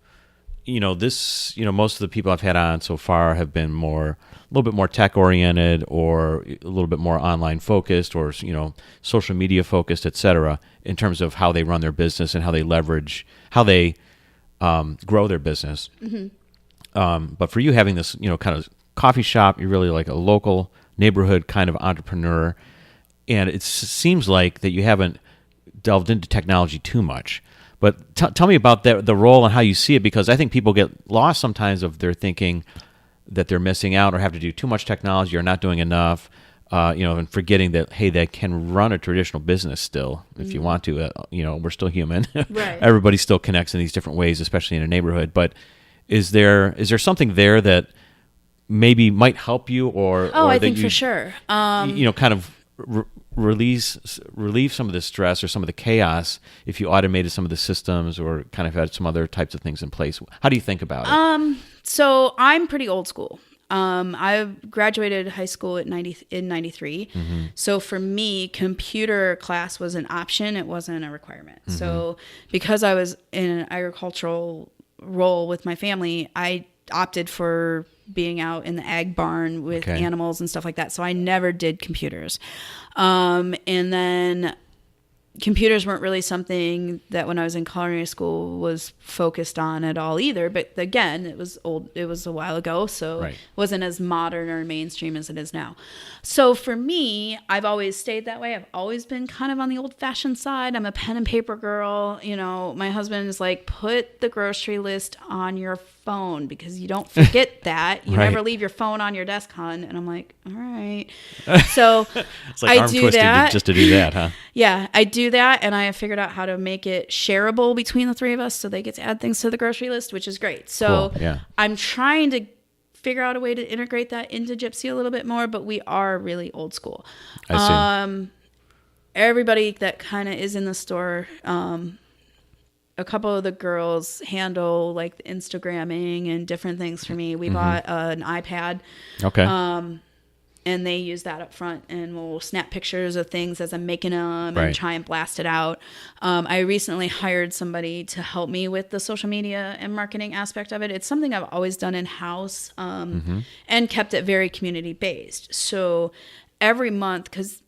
most of the people I've had on so far have been a little bit more tech oriented, or a little bit more online focused, or social media focused, et cetera, in terms of how they run their business and how they grow their business. Mm-hmm. But for you, having this, kind of coffee shop, you're really like a local neighborhood kind of entrepreneur, and it seems like that you haven't delved into technology too much. But tell me about the role and how you see it, because I think people get lost sometimes of their thinking that they're missing out or have to do too much technology or not doing enough, and forgetting that, hey, they can run a traditional business still if you want to. We're still human. Right. Everybody still connects in these different ways, especially in a neighborhood. But is there something there that maybe might help you, or I that think you, for sure. Kind of relieve some of the stress or some of the chaos if you automated some of the systems or kind of had some other types of things in place. How do you think about it? So I'm pretty old school. I graduated high school in 93. Mm-hmm. So for me, computer class was an option. It wasn't a requirement. Mm-hmm. So because I was in an agricultural role with my family, I opted for being out in the ag barn with animals and stuff like that. So I never did computers. And then computers weren't really something that when I was in culinary school was focused on at all either. But again, it was old. It was a while ago, so it wasn't as modern or mainstream as it is now. So for me, I've always stayed that way. I've always been kind of on the old-fashioned side. I'm a pen and paper girl. My husband is like, put the grocery list on your phone because you don't forget that. You never leave your phone on your desk, hon. And I'm like, all right. So it's like I arm do twisting that just to do that, huh? Yeah, I do that, and I have figured out how to make it shareable between the three of us so they get to add things to the grocery list, which is great. So cool. Yeah. I'm trying to figure out a way to integrate that into Gypsy a little bit more, but we are really old school. I see. Everybody that kind of is in the store, a couple of the girls handle like the Instagramming and different things for me. We bought an iPad. Okay. And they use that up front, and we'll snap pictures of things as I'm making them and try and blast it out. I recently hired somebody to help me with the social media and marketing aspect of it. It's something I've always done in-house and kept it very community-based. So every month, because,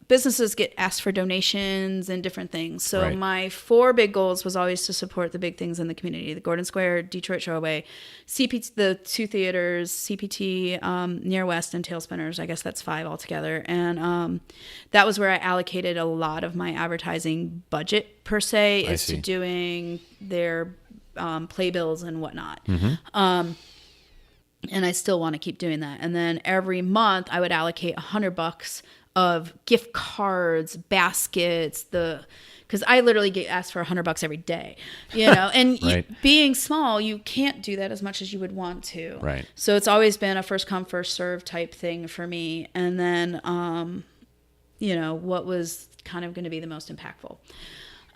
businesses get asked for donations and different things. So my 4 big goals was always to support the big things in the community: the Gordon Square, Detroit Showaway, CPT, the 2 theaters, CPT, Near West, and Tailspinners. I guess that's 5 altogether. And that was where I allocated a lot of my advertising budget, per se, is to doing their playbills and whatnot. And I still want to keep doing that. And then every month I would allocate $100 of gift cards, baskets, because I literally get asked for $100 every day, and being small, you can't do that as much as you would want to. Right. So it's always been a first come, first serve type thing for me. And then, what was kind of going to be the most impactful.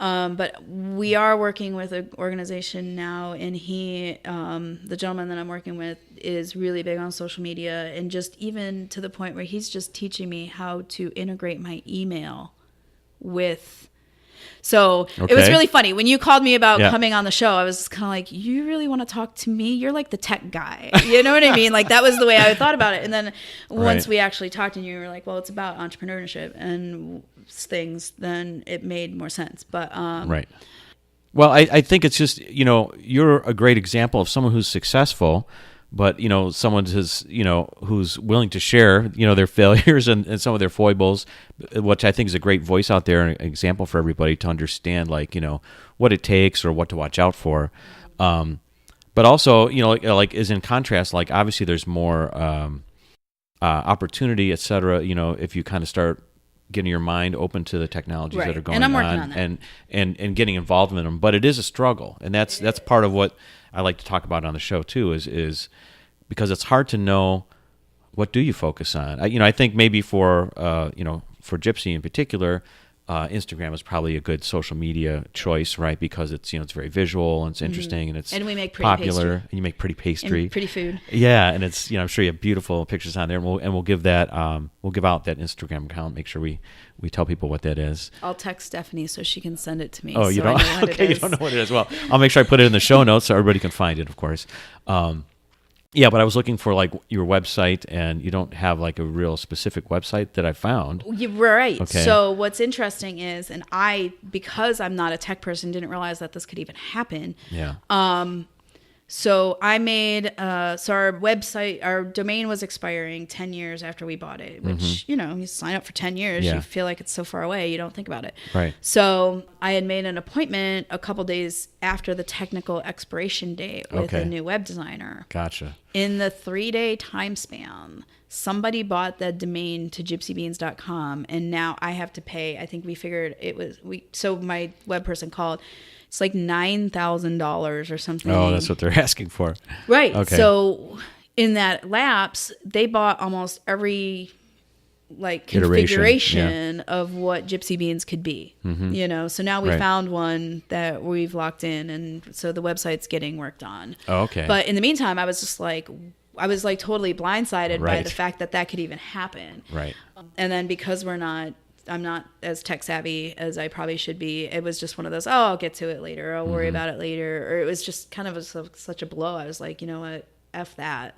But we are working with an organization now, and the gentleman that I'm working with is really big on social media, and just even to the point where he's just teaching me how to integrate my email with. So it was really funny. When you called me about coming on the show, I was kind of like, you really want to talk to me? You're like the tech guy. You know what I mean? Like, that was the way I thought about it. And then once we actually talked and you were like, well, it's about entrepreneurship and things, then it made more sense. But right. Well, I think it's just, you're a great example of someone who's successful, but, someone who's willing to share, their failures and some of their foibles, which I think is a great voice out there, and an example for everybody to understand, like, what it takes or what to watch out for. But also, like is in contrast, like, obviously there's more opportunity, et cetera, if you kind of start getting your mind open to the technologies that are going on. And I'm working on that. And getting involved in them. But it is a struggle. And that's part of what I like to talk about on the show too, is because it's hard to know what do you focus on? I think maybe for for Gypsy in particular, Instagram is probably a good social media choice, right? Because it's it's very visual and it's interesting and it's and we make pretty popular pastry. and you make pretty pastry, And pretty food. Yeah, and it's I'm sure you have beautiful pictures on there, and we'll give that we'll give out that Instagram account. Make sure we tell people what that is. I'll text Stephanie so she can send it to me. Oh, you so don't? I know what Okay, it you is. don't know what it is. Well, I'll make sure I put it in the show notes so everybody can find it, of course. Yeah, but I was looking for like your website, and you don't have like a real specific website that I found. You're right. Okay. So what's interesting is, and because I'm not a tech person, didn't realize that this could even happen. Yeah. So I made, so our website, our domain was expiring 10 years after we bought it, which, you sign up for 10 years, Yeah. you feel like it's so far away, you don't think about it. Right. So I had made an appointment a couple days after the technical expiration date with Okay. a new web designer. Gotcha. In the 3-day time span, somebody bought that domain to gypsybeans.com, and now I have to pay. I think we figured so my web person called. It's like $9,000 or something. Oh, that's what they're asking for. Right. Okay. So in that lapse, they bought almost every like Iteration, configuration of what Gypsy Beans could be. So now we Right. found one that we've locked in, and so the website's getting worked on. Oh, okay. But in the meantime, I was totally blindsided by Right. the fact that could even happen. Right. And then because I'm not as tech savvy as I probably should be, it was just one of those, I'll get to it later. I'll worry about it later. Or it was just kind of such a blow. I was like, you know what? F that.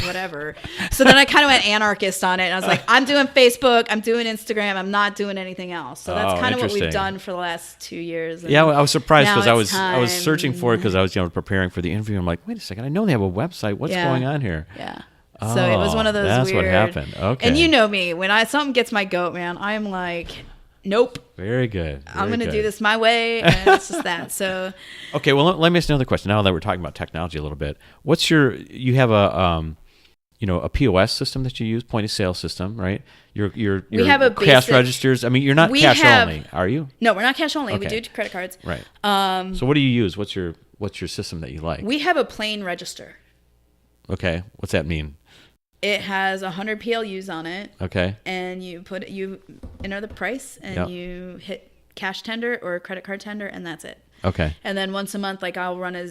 Whatever. So then I kind of went anarchist on it. And I was like, I'm doing Facebook. I'm doing Instagram. I'm not doing anything else. So that's kind of what we've interesting. done for the last 2 years. Yeah, I was surprised now because it's I was time. searching for it because I was preparing for the interview. I'm like, wait a second, I know they have a website. What's Yeah. going on here? Yeah. So it was one of those that's weird. what happened. Okay. And you know me, when something gets my goat, man, I'm like, nope. Very good. I'm going to Very do good. this my way, and it's just that. So, Okay, well, let me ask another question. Now that we're talking about technology a little bit, you have a POS system that you use, point of sale system, right? Your We have a cash basic- registers. I mean, you're not We cash have- only, are you? no, we're not cash only. We Okay. do credit cards. Right. So what do you use? What's your system that you like? We have a plain register. Okay. What's that mean? It has 100 PLUs on it, Okay. and you enter the price, and Yep. you hit cash tender or credit card tender, and that's it. Okay. And then once a month, like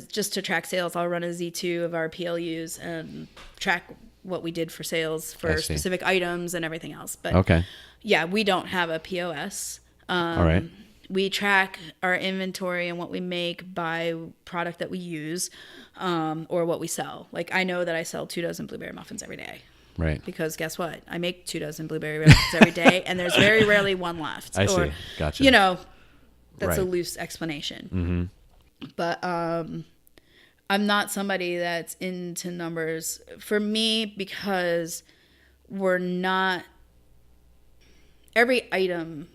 just to track sales, I'll run a Z2 of our PLUs and track what we did for sales I for see. specific items and everything else. But Okay. yeah, we don't have a POS. All right. We track our inventory and what we make by product that we use, or what we sell. Like I know that I sell 24 blueberry muffins every day. Right. Because guess what? I make 24 blueberry muffins every day, and there's very rarely one left. I see. Gotcha. That's a Right. loose explanation. But I'm not somebody that's into numbers. For me, because we're not every item.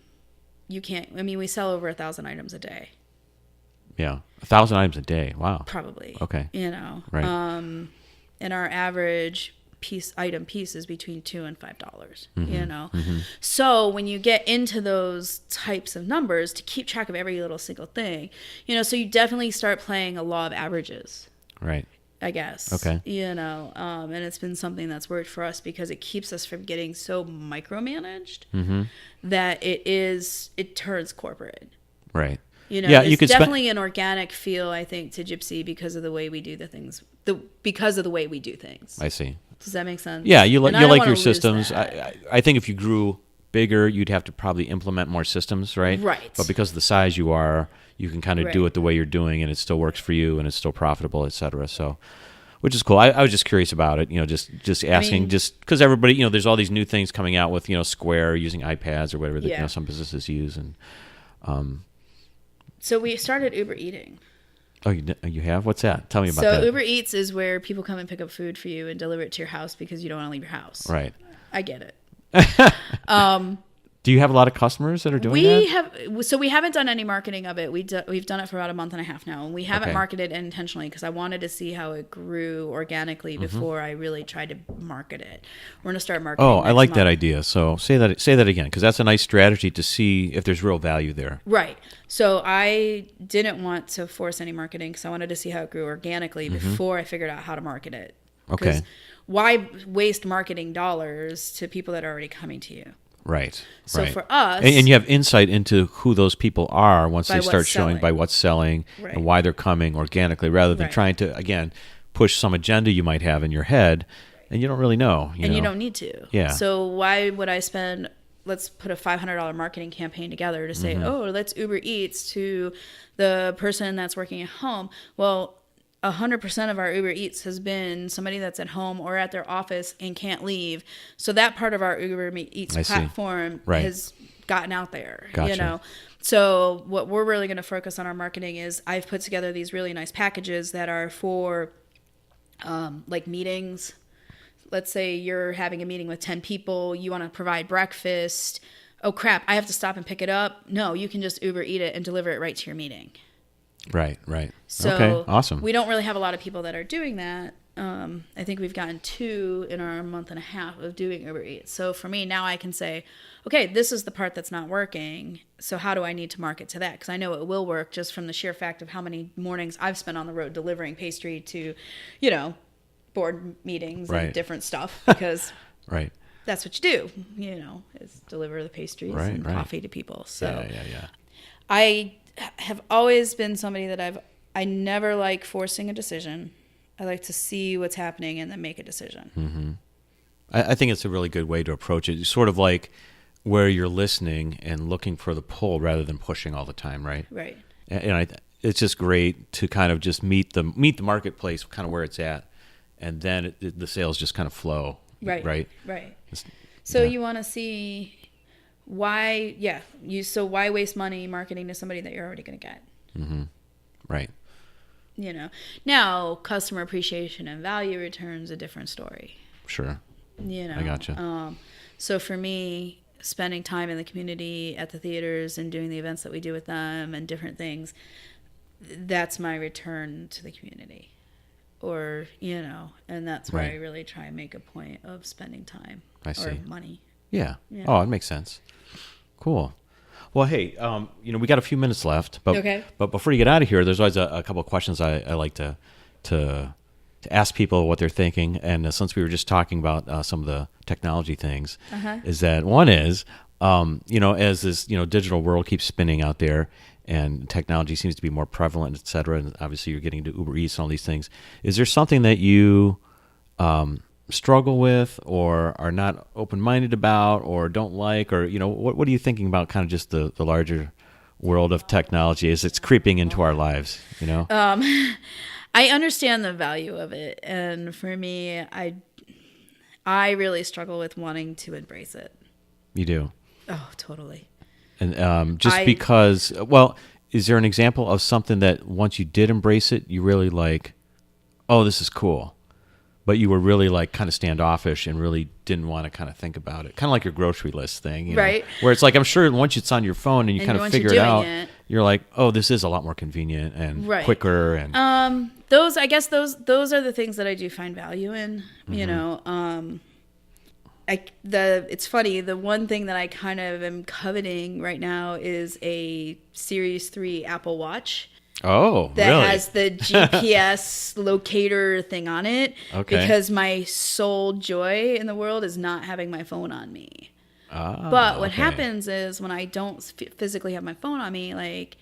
You can't. I mean, we sell over 1,000 items a day, Yeah. 1,000 items a day. Wow. probably. Okay. Right. Right. And our average item piece is between $2 and $5. So when you get into those types of numbers, to keep track of every little single thing, so you definitely start playing a law of averages. Right. I guess. Okay. And it's been something that's worked for us because it keeps us from getting so micromanaged that it turns corporate. Right. Yeah, you there's could definitely an organic feel, I think, to Gypsy because of the way we do because of the way we do things. I see. Does that make sense? Yeah, you And I don't like wanna your lose systems. that. I think if you grew bigger, you'd have to probably implement more systems, right? Right. But because of the size you are, you can kind of do Right. it the way you're doing, and it still works for you, and it's still profitable, et cetera. So, which is cool. I was just curious about it, just asking, just because everybody, there's all these new things coming out with, Square using iPads or whatever that Yeah. some businesses use, and So we started Uber Eating. oh, you have? What's that? Tell me about So that. Uber Eats is where people come and pick up food for you and deliver it to your house because you don't want to leave your house. Right. I get it. Do you have a lot of customers that are doing that? We haven't done any marketing of it. We've done it for about a month and a half now, and we haven't Okay. marketed it intentionally because I wanted to see how it grew organically before I really tried to market it. We're gonna start marketing. Oh, I next like that month. idea. So say that again, because that's a nice strategy to see if there's real value there. Right. So I didn't want to force any marketing because I wanted to see how it grew organically before I figured out how to market it. Okay. 'Cause why waste marketing dollars to people that are already coming to you? Right. So right. for us, and you have insight into who those people are once By they what's start showing selling. by what's selling Right. and why they're coming organically, rather than Right. trying to, again, push some agenda you might have in your head, and you don't really know. You know? you don't need to. Yeah. So why would I spend? Let's put a $500 marketing campaign together to say, oh, let's Uber Eats to the person that's working at home. Well, 100% of our Uber Eats has been somebody that's at home or at their office and can't leave. So that part of our Uber Eats I see. platform Right. has gotten out there. Gotcha. You know. So what we're really going to focus on our marketing is I've put together these really nice packages that are for like meetings. Let's say you're having a meeting with 10 people. You want to provide breakfast. Oh, crap. I have to stop and pick it up. No, you can just Uber eat it and deliver it right to your meeting. Right. Right. So okay. Awesome. we don't really have a lot of people that are doing that. I think we've gotten 2 in our month and a half of doing Uber Eats. So for me, now I can say, okay, this is the part that's not working. So how do I need to market to that? Because I know it will work just from the sheer fact of how many mornings I've spent on the road delivering pastry to, you know, board meetings Right. and different stuff. Because right. that's what you do, you know, is deliver the pastries Right, and right. coffee to people. So Yeah. I have always been somebody that I never like forcing a decision. I like to see what's happening and then make a decision. I think it's a really good way to approach it. It's sort of like where you're listening and looking for the pull rather than pushing all the time, right? Right. And it's just great to kind of just meet the marketplace, kind of where it's at, and then the sales just kind of flow. Right. Right. Right. It's- So yeah. you want to see why waste money marketing to somebody that you're already going to get? Right. You know, now customer appreciation and value returns a different story. Sure. You know, I gotcha. So for me, spending time in the community at the theaters and doing the events that we do with them and different things, that's my return to the community. Or, you know, and that's where Right. I really try and make a point of spending time I see. or money. Yeah. Yeah. Oh, it makes sense. Cool. Well, hey, you know, we got a few minutes left, but Okay. but before you get out of here, there's always a couple of questions I like to ask people what they're thinking. And since we were just talking about some of the technology things, is that one is, you know, as this, you know, digital world keeps spinning out there and technology seems to be more prevalent, et cetera, and obviously you're getting to Uber Eats and all these things, is there something that you struggle with or are not open-minded about or don't like, or, you know, what are you thinking about kind of just the larger world of technology as it's creeping into our lives, you know? I understand the value of it. And for me, I really struggle with wanting to embrace it. You do. Oh, totally. And because, well, is there an example of something that once you did embrace it, you really like, oh, this is cool, but you were really like kind of standoffish and really didn't want to kind of think about it? Kind of like your grocery list thing, you know, Right. where it's like, I'm sure once it's on your phone and you kind of once you're figure it doing out, it- you're like, oh, this is a lot more convenient and Right. quicker. And I guess those are the things that I do find value in, you know. It's funny, the one thing that I kind of am coveting right now is a Series 3 Apple Watch oh, that really? has the GPS locator thing on it. Okay. Because my sole joy in the world is not having my phone on me. Ah, But what okay. happens is when I don't physically have my phone on me, like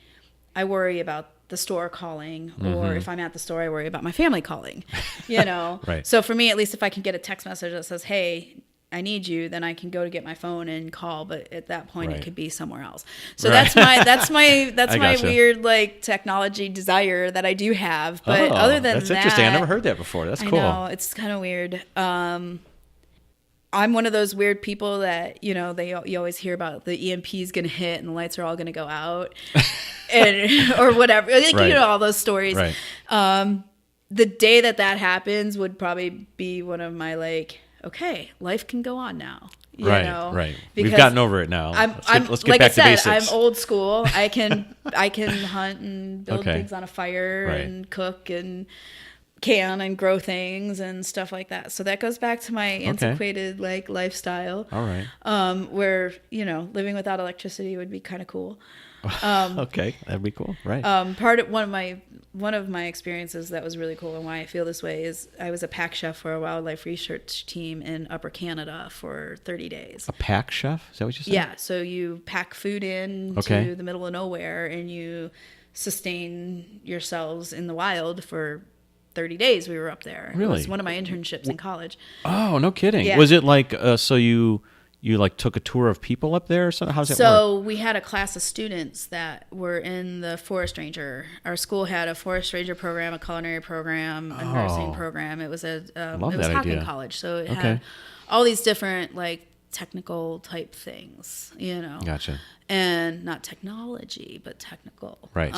I worry about the store calling, or if I'm at the store, I worry about my family calling, you know? Right. So for me, at least if I can get a text message that says, hey, I need you, then I can go to get my phone and call. But at that point, Right. it could be somewhere else. So Right. that's my I gotcha. weird like technology desire that I do have. But Oh, other than that's that, interesting. I never heard that before. That's cool. I know, it's kind of weird. I'm one of those weird people that, you know, you always hear about the EMP is going to hit and the lights are all going to go out and or whatever. Like, Right. you know, all those stories. Right. The day that happens would probably be one of my like, okay, life can go on now. You Right, know? right. We've Because gotten over it now. Let's get like back I said, to basics. I'm old school. I can hunt and build Okay. things on a fire Right. and cook and can and grow things and stuff like that. So that goes back to my antiquated like lifestyle. All right. Where, you know, living without electricity would be kind of cool. Okay, that'd be cool, right? One of my experiences that was really cool and why I feel this way is I was a pack chef for a wildlife research team in Upper Canada for 30 days. A pack chef? Is that what you said? Yeah, so you pack food in to the middle of nowhere and you sustain yourselves in the wild for 30 days. We were up there. Really? It was one of my internships in college. Oh, no kidding. Yeah. Was it like, so you like took a tour of people up there or something? How's that work? So we had a class of students that were in the forest ranger. Our school had a forest ranger program, a culinary program, a nursing program. It was it was Hocking College. So it had all these different like technical type things, you know. Gotcha. And not technology, but technical. Right.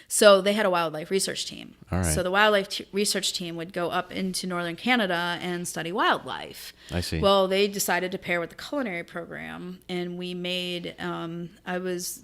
So they had a wildlife research team. All right. So the wildlife research team would go up into northern Canada and study wildlife. I see. Well, they decided to pair with the culinary program, and we made, I was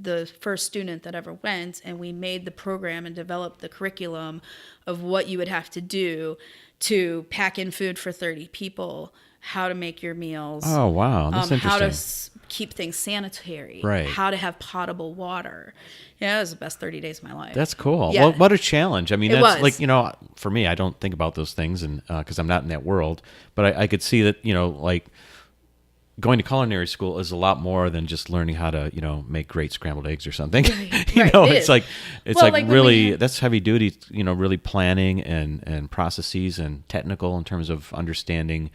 the first student that ever went, and we made the program and developed the curriculum of what you would have to do to pack in food for 30 people, how to make your meals. Oh, wow. That's interesting. How to keep things sanitary. Right. How to have potable water. Yeah, it was the best 30 days of my life. That's cool. Yeah. Well, what a challenge. I mean, It that's was. like, you know, for me, I don't think about those things and because I'm not in that world, but I could see that, you know, like going to culinary school is a lot more than just learning how to, you know, make great scrambled eggs or something. you Right, know, it it's is. like Well, like when really, we that's heavy duty, you know, really planning and processes and technical in terms of understanding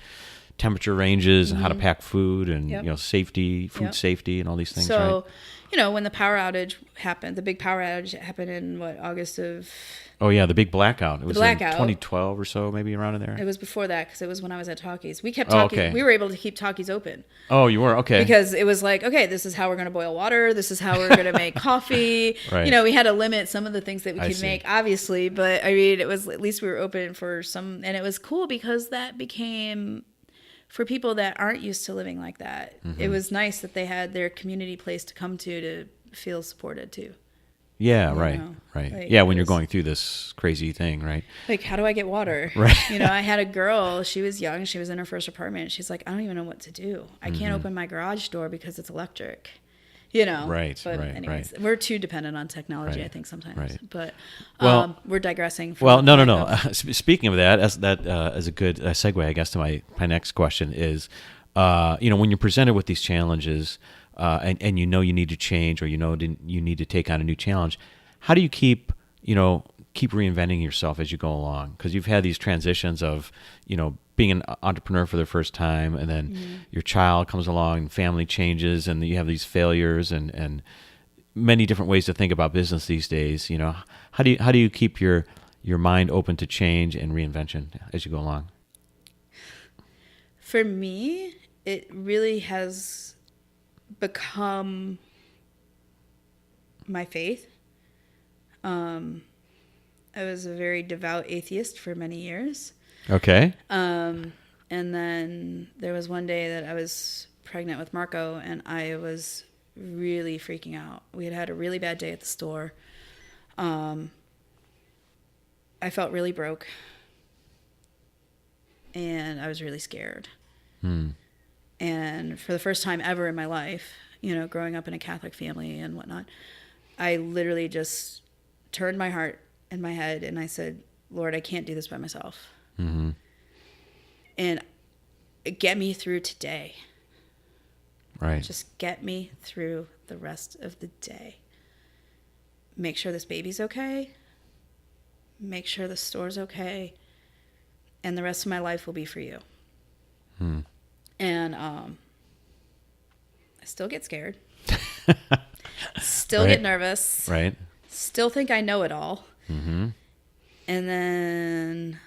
temperature ranges and how to pack food and, Yep. you know, safety, food Yep. safety and all these things, So, right? you know, when the power outage happened, the big power outage happened in August of, Oh yeah, the big blackout. It was in blackout. 2012 or so, maybe around in there. it was before that because it was when I was at Talkies. We kept Oh, Talkies, okay. we were able to keep Talkies open Oh, you were? Okay. because it was like, okay, this is how we're going to boil water. This is how we're going to make coffee. Right. You know, we had to limit some of the things that we I could see. make, obviously, but I mean, it was, at least we were open for some, and it was cool because that became, for people that aren't used to living like that, it was nice that they had their community place to come to feel supported too. Yeah, you right, know, right. like, Yeah, when it you're was- going through this crazy thing, right? Like, how do I get water? Right. You know, I had a girl, she was young, she was in her first apartment. She's like, I don't even know what to do. I can't open my garage door because it's electric. You know? Right, But right, anyways, right. we're too dependent on technology, Right, I think, sometimes. right. But Well- we're digressing. From Well, no. that. Speaking of that, as a good segue, I guess, to my next question is, you know, when you're presented with these challenges, and you know you need to change, or you know you need to take on a new challenge, how do you keep reinventing yourself as you go along? Because you've had these transitions of, you know, being an entrepreneur for the first time, and then your child comes along, and family changes, and you have these failures, and many different ways to think about business these days. You know, how do you keep your mind open to change and reinvention as you go along? For me, it really has become my faith. I was a very devout atheist for many years. Okay. And then there was one day that I was pregnant with Marco, and I was really freaking out. We had a really bad day at the store. I felt really broke, and I was really scared. And for the first time ever in my life, you know, growing up in a Catholic family and whatnot, I literally just turned my heart and my head, and I said, Lord, I can't do this by myself. Mm-hmm. And get me through today. Right. Just get me through the rest of the day. Make sure this baby's okay. Make sure the store's okay. And the rest of my life will be for you. And I still get scared. Still Right. get nervous. Right. Still think I know it all. Mm-hmm. And then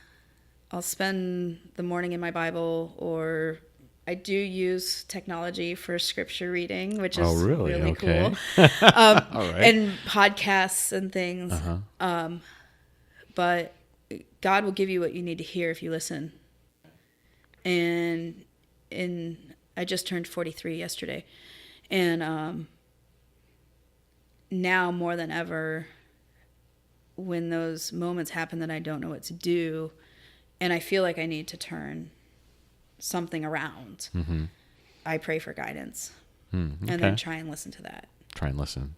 I'll spend the morning in my Bible, or I do use technology for scripture reading, which is Oh, really? Okay. cool. All right. And podcasts and things. But God will give you what you need to hear if you listen. And I just turned 43 yesterday. And now more than ever, when those moments happen that I don't know what to do, and I feel like I need to turn something around, I pray for guidance. And then try and listen to that. try and listen.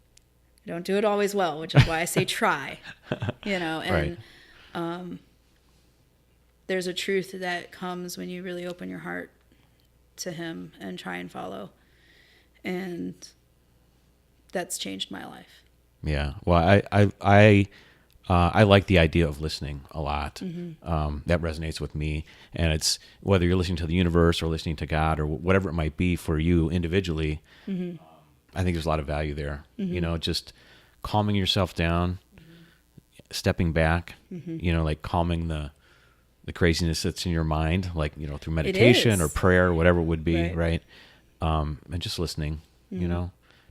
I don't do it always well, which is why I say try, and Right. There's a truth that comes when you really open your heart to him and try and follow. And that's changed my life. Yeah. Well, I like the idea of listening a lot. That resonates with me. And it's whether you're listening to the universe or listening to God or whatever it might be for you individually, I think there's a lot of value there. Just calming yourself down, stepping back, like calming the craziness that's in your mind, like, through meditation or prayer or whatever it would be, right? And just listening,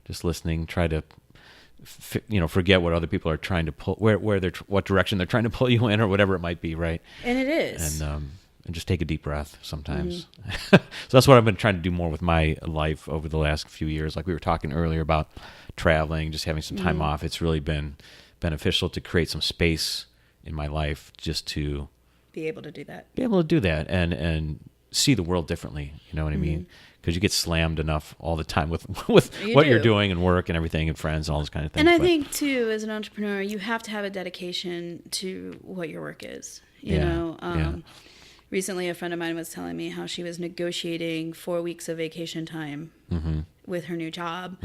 just listening, try to forget what other people are trying to pull, what direction they're trying to pull you in or whatever it might be, right? And it is. And just take a deep breath sometimes. So that's what I've been trying to do more with my life over the last few years. Like we were talking earlier about traveling, just having some time off. It's really been beneficial to create some space in my life just to be able to do that. And see the world differently. You know what I mean? Because you get slammed enough all the time with what you're doing and work and everything and friends and all those kind of things. And I think too, as an entrepreneur, you have to have a dedication to what your work is. Recently, a friend of mine was telling me how she was negotiating 4 weeks of vacation time with her new job.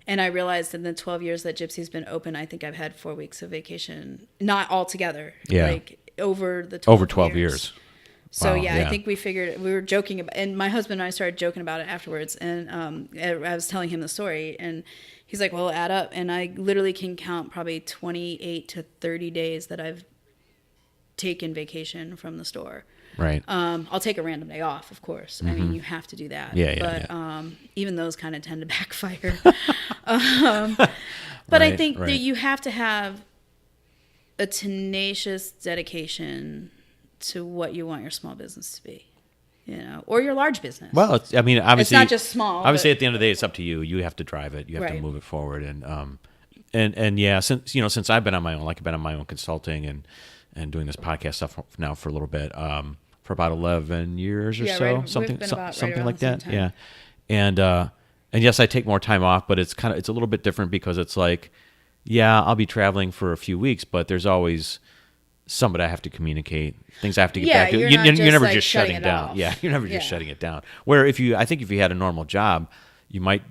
And I realized in the 12 years that Gypsy's been open, I think I've had 4 weeks of vacation, not all together, like over the 12 years. So wow, I think we were joking about, and my husband and I started joking about it afterwards. And I was telling him the story, and he's like, "Well, add up." And I literally can count probably 28 to 30 days that I've taken vacation from the store. Right. I'll take a random day off, of course. I mean, you have to do that. But even those kind of tend to backfire. But I think that you have to have a tenacious dedication to what you want your small business to be, or your large business. Well, obviously, it's not just small. Obviously, at the end of the day, it's up to you. You have to drive it. You have to move it forward. And since I've been on my own, like I've been on my own consulting and doing this podcast stuff now for a little bit, for about 11 years or so, something like that. Yeah. And yes, I take more time off, but it's a little bit different because it's like, I'll be traveling for a few weeks, but there's always somebody I have to communicate, things I have to get back to. You're never just shutting it down. Yeah, you're never just shutting it down. Where if you had a normal job, you might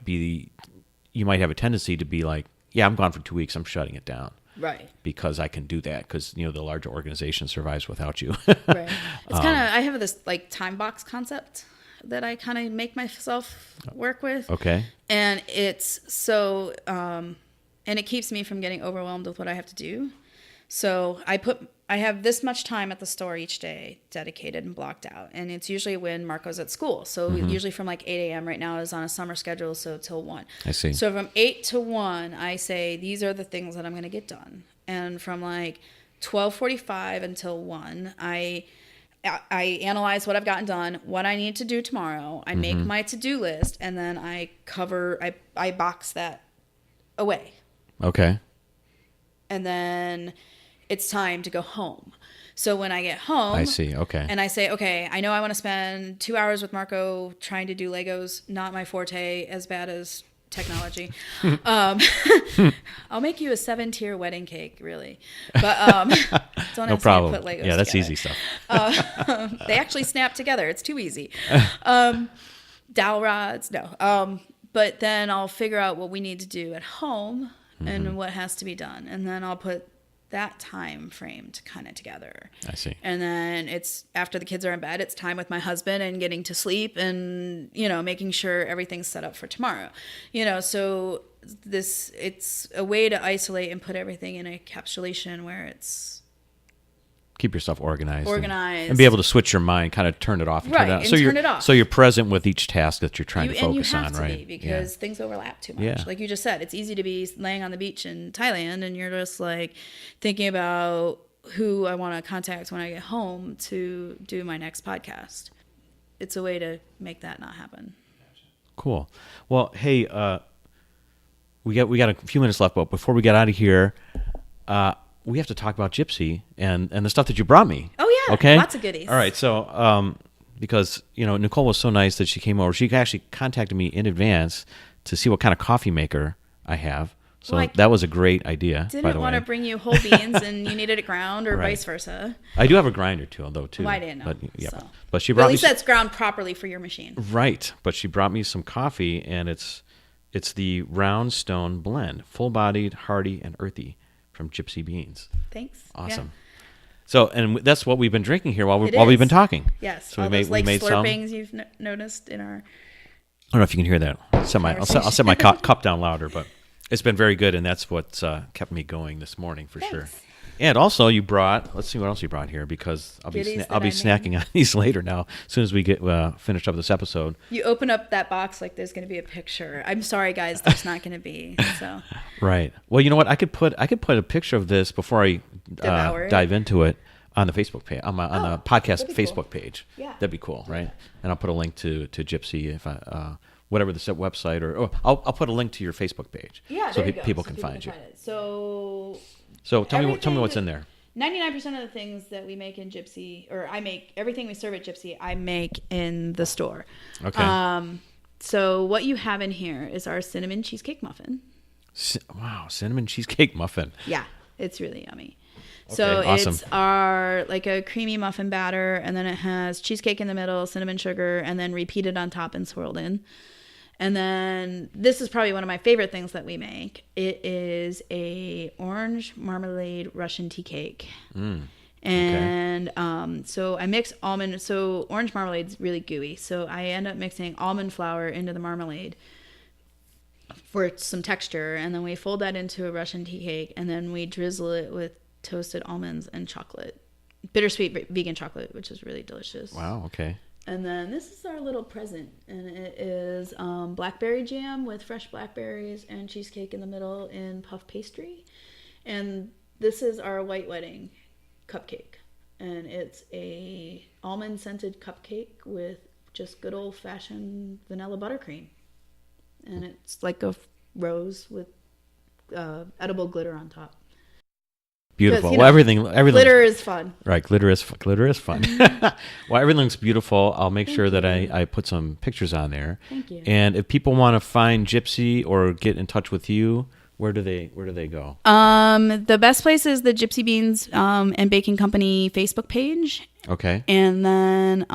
have a tendency to be like, I'm gone for 2 weeks, I'm shutting it down. Right. Because I can do that because, the larger organization survives without you. Right. It's I have this like time box concept that I kind of make myself work with. Okay. And it's so, and it keeps me from getting overwhelmed with what I have to do. So I have this much time at the store each day dedicated and blocked out. And it's usually when Marco's at school. So usually from like 8 a.m. right now is on a summer schedule, so till 1. I see. So from 8 to 1, I say, these are the things that I'm going to get done. And from like 12:45 until 1, I analyze what I've gotten done, what I need to do tomorrow. I make my to-do list, and then I box that away. Okay. And then it's time to go home. So when I get home, I see. Okay. And I say, okay, I know I want to spend 2 hours with Marco trying to do Legos. Not my forte, as bad as technology. I'll make you a 7-tier wedding cake, really. But don't no ask problem. me to put Legos that's together. Easy stuff. They actually snap together. It's too easy. Dowel rods, no. But then I'll figure out what we need to do at home and what has to be done. And then I'll put that time frame to kind of together. I see. And then it's after the kids are in bed, it's time with my husband and getting to sleep and, making sure everything's set up for tomorrow. So it's a way to isolate and put everything in a encapsulation where it's keep yourself organized and be able to switch your mind, kind of turn it off and turn it on. Turn it off. So you're present with each task that you're trying to focus on, right? And you have to be, because things overlap too much. Yeah. Like you just said, it's easy to be laying on the beach in Thailand and you're just like thinking about who I want to contact when I get home to do my next podcast. It's a way to make that not happen. Cool. Well, hey, we got a few minutes left, but before we get out of here, we have to talk about Gypsy and the stuff that you brought me. Oh, yeah. Okay? Lots of goodies. All right. So, because, Nicole was so nice that she came over. She actually contacted me in advance to see what kind of coffee maker I have. So Well, I that was a great idea, by the Didn't way. want to bring you whole beans and you needed it ground or Right. vice versa. I do have a grinder too, though, too. Well, I didn't know. But, yeah, so. but she But brought at me least that's ground properly for your machine. right. But she brought me some coffee, and it's the Round Stone Blend, full-bodied, hearty, and earthy from Gypsy Beans. Thanks. Awesome. Yeah. So, and that's what we've been drinking here while It we've is. been talking. Yes. So all we those made some. slurpings you've noticed in our. I don't know if you can hear that. I'll set my cup down louder, but it's been very good, and that's what's kept me going this morning for sure. And also, you brought. Let's see what else you brought here, because I'll be Goodies that I'll be I snacking on these later now. As soon as we get finished up this episode. You open up that box like there's going to be a picture. I'm sorry, guys, there's not going to be. So. Right. Well, you know what? I could put a picture of this before I dive into it on the Facebook page, on the podcast Facebook page. Yeah. That'd be cool, right? And I'll put a link to Gypsy if I whatever the website, or I'll put a link to your Facebook page. Yeah, so there you go. people can find you. So tell me what's in there. 99% of the things that we make in Gypsy, or I make, everything we serve at Gypsy, I make in the store. Okay. So what you have in here is our cinnamon cheesecake muffin. Wow, cinnamon cheesecake muffin. Yeah, it's really yummy. Okay, So awesome. it's our like a creamy muffin batter, and then it has cheesecake in the middle, cinnamon sugar, and then repeated on top and swirled in. And then this is probably one of my favorite things that we make. It is a orange marmalade Russian tea cake. And so I mix almond. So orange marmalade's really gooey. So I end up mixing almond flour into the marmalade for some texture, and then we fold that into a Russian tea cake, and then we drizzle it with toasted almonds and chocolate, bittersweet vegan chocolate, which is really delicious. Wow. Okay. And then this is our little present, and it is blackberry jam with fresh blackberries and cheesecake in the middle in puff pastry. And this is our white wedding cupcake, and it's a almond scented cupcake with just good old fashioned vanilla buttercream, and it's like a rose with edible glitter on top. Beautiful. Well, everything. Glitter is fun. Right, glitter is fun. Well, everything's beautiful. I'll make sure that I put some pictures on there. Thank you. And if people want to find Gypsy or get in touch with you, where do they go? The best place is the Gypsy Beans and Baking Company Facebook page. Okay. And then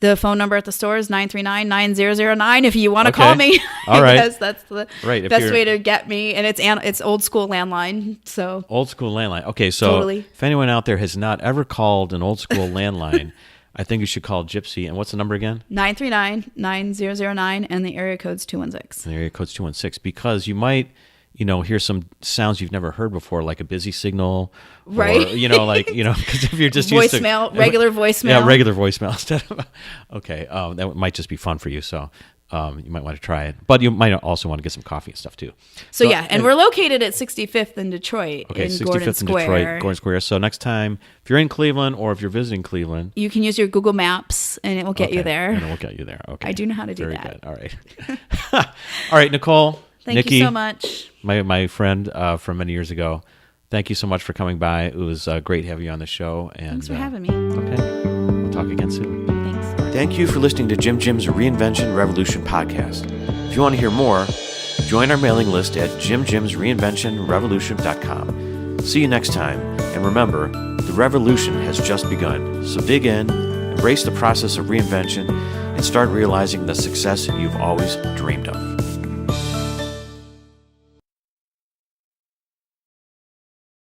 the phone number at the store is 939-9009 if you want to call me. All right. Because that's the Right, best way to get me. And it's old school landline. So Old school landline. Okay, so Totally. if anyone out there has not ever called an old school landline, I think you should call Gypsy. And what's the number again? 939-9009, and the area code's 216. And the area code's 216, because you might, hear some sounds you've never heard before, like a busy signal, Right. Or, because if you're just used to regular voicemail. Yeah, regular voicemail instead of, okay, that might just be fun for you. So you might want to try it, but you might also want to get some coffee and stuff too. So yeah, and we're located at 65th in Detroit, Okay, in 65th Gordon in Square. Detroit, Gordon Square. So next time, if you're in Cleveland or if you're visiting Cleveland, You can use your Google Maps, and it will get you there. And it will get you there. Okay, I do know how to do Very that. Good. All right, all right, Nicole. Thank Nikki, you so much. my friend from many years ago. Thank you so much for coming by. It was great having you on the show. And Thanks for having me. Okay, we'll talk again soon. Thanks. Thank you for listening to Jim's Reinvention Revolution podcast. If you want to hear more, join our mailing list at jimjimsreinventionrevolution.com. See you next time, and remember, the revolution has just begun. So dig in, embrace the process of reinvention, and start realizing the success you've always dreamed of.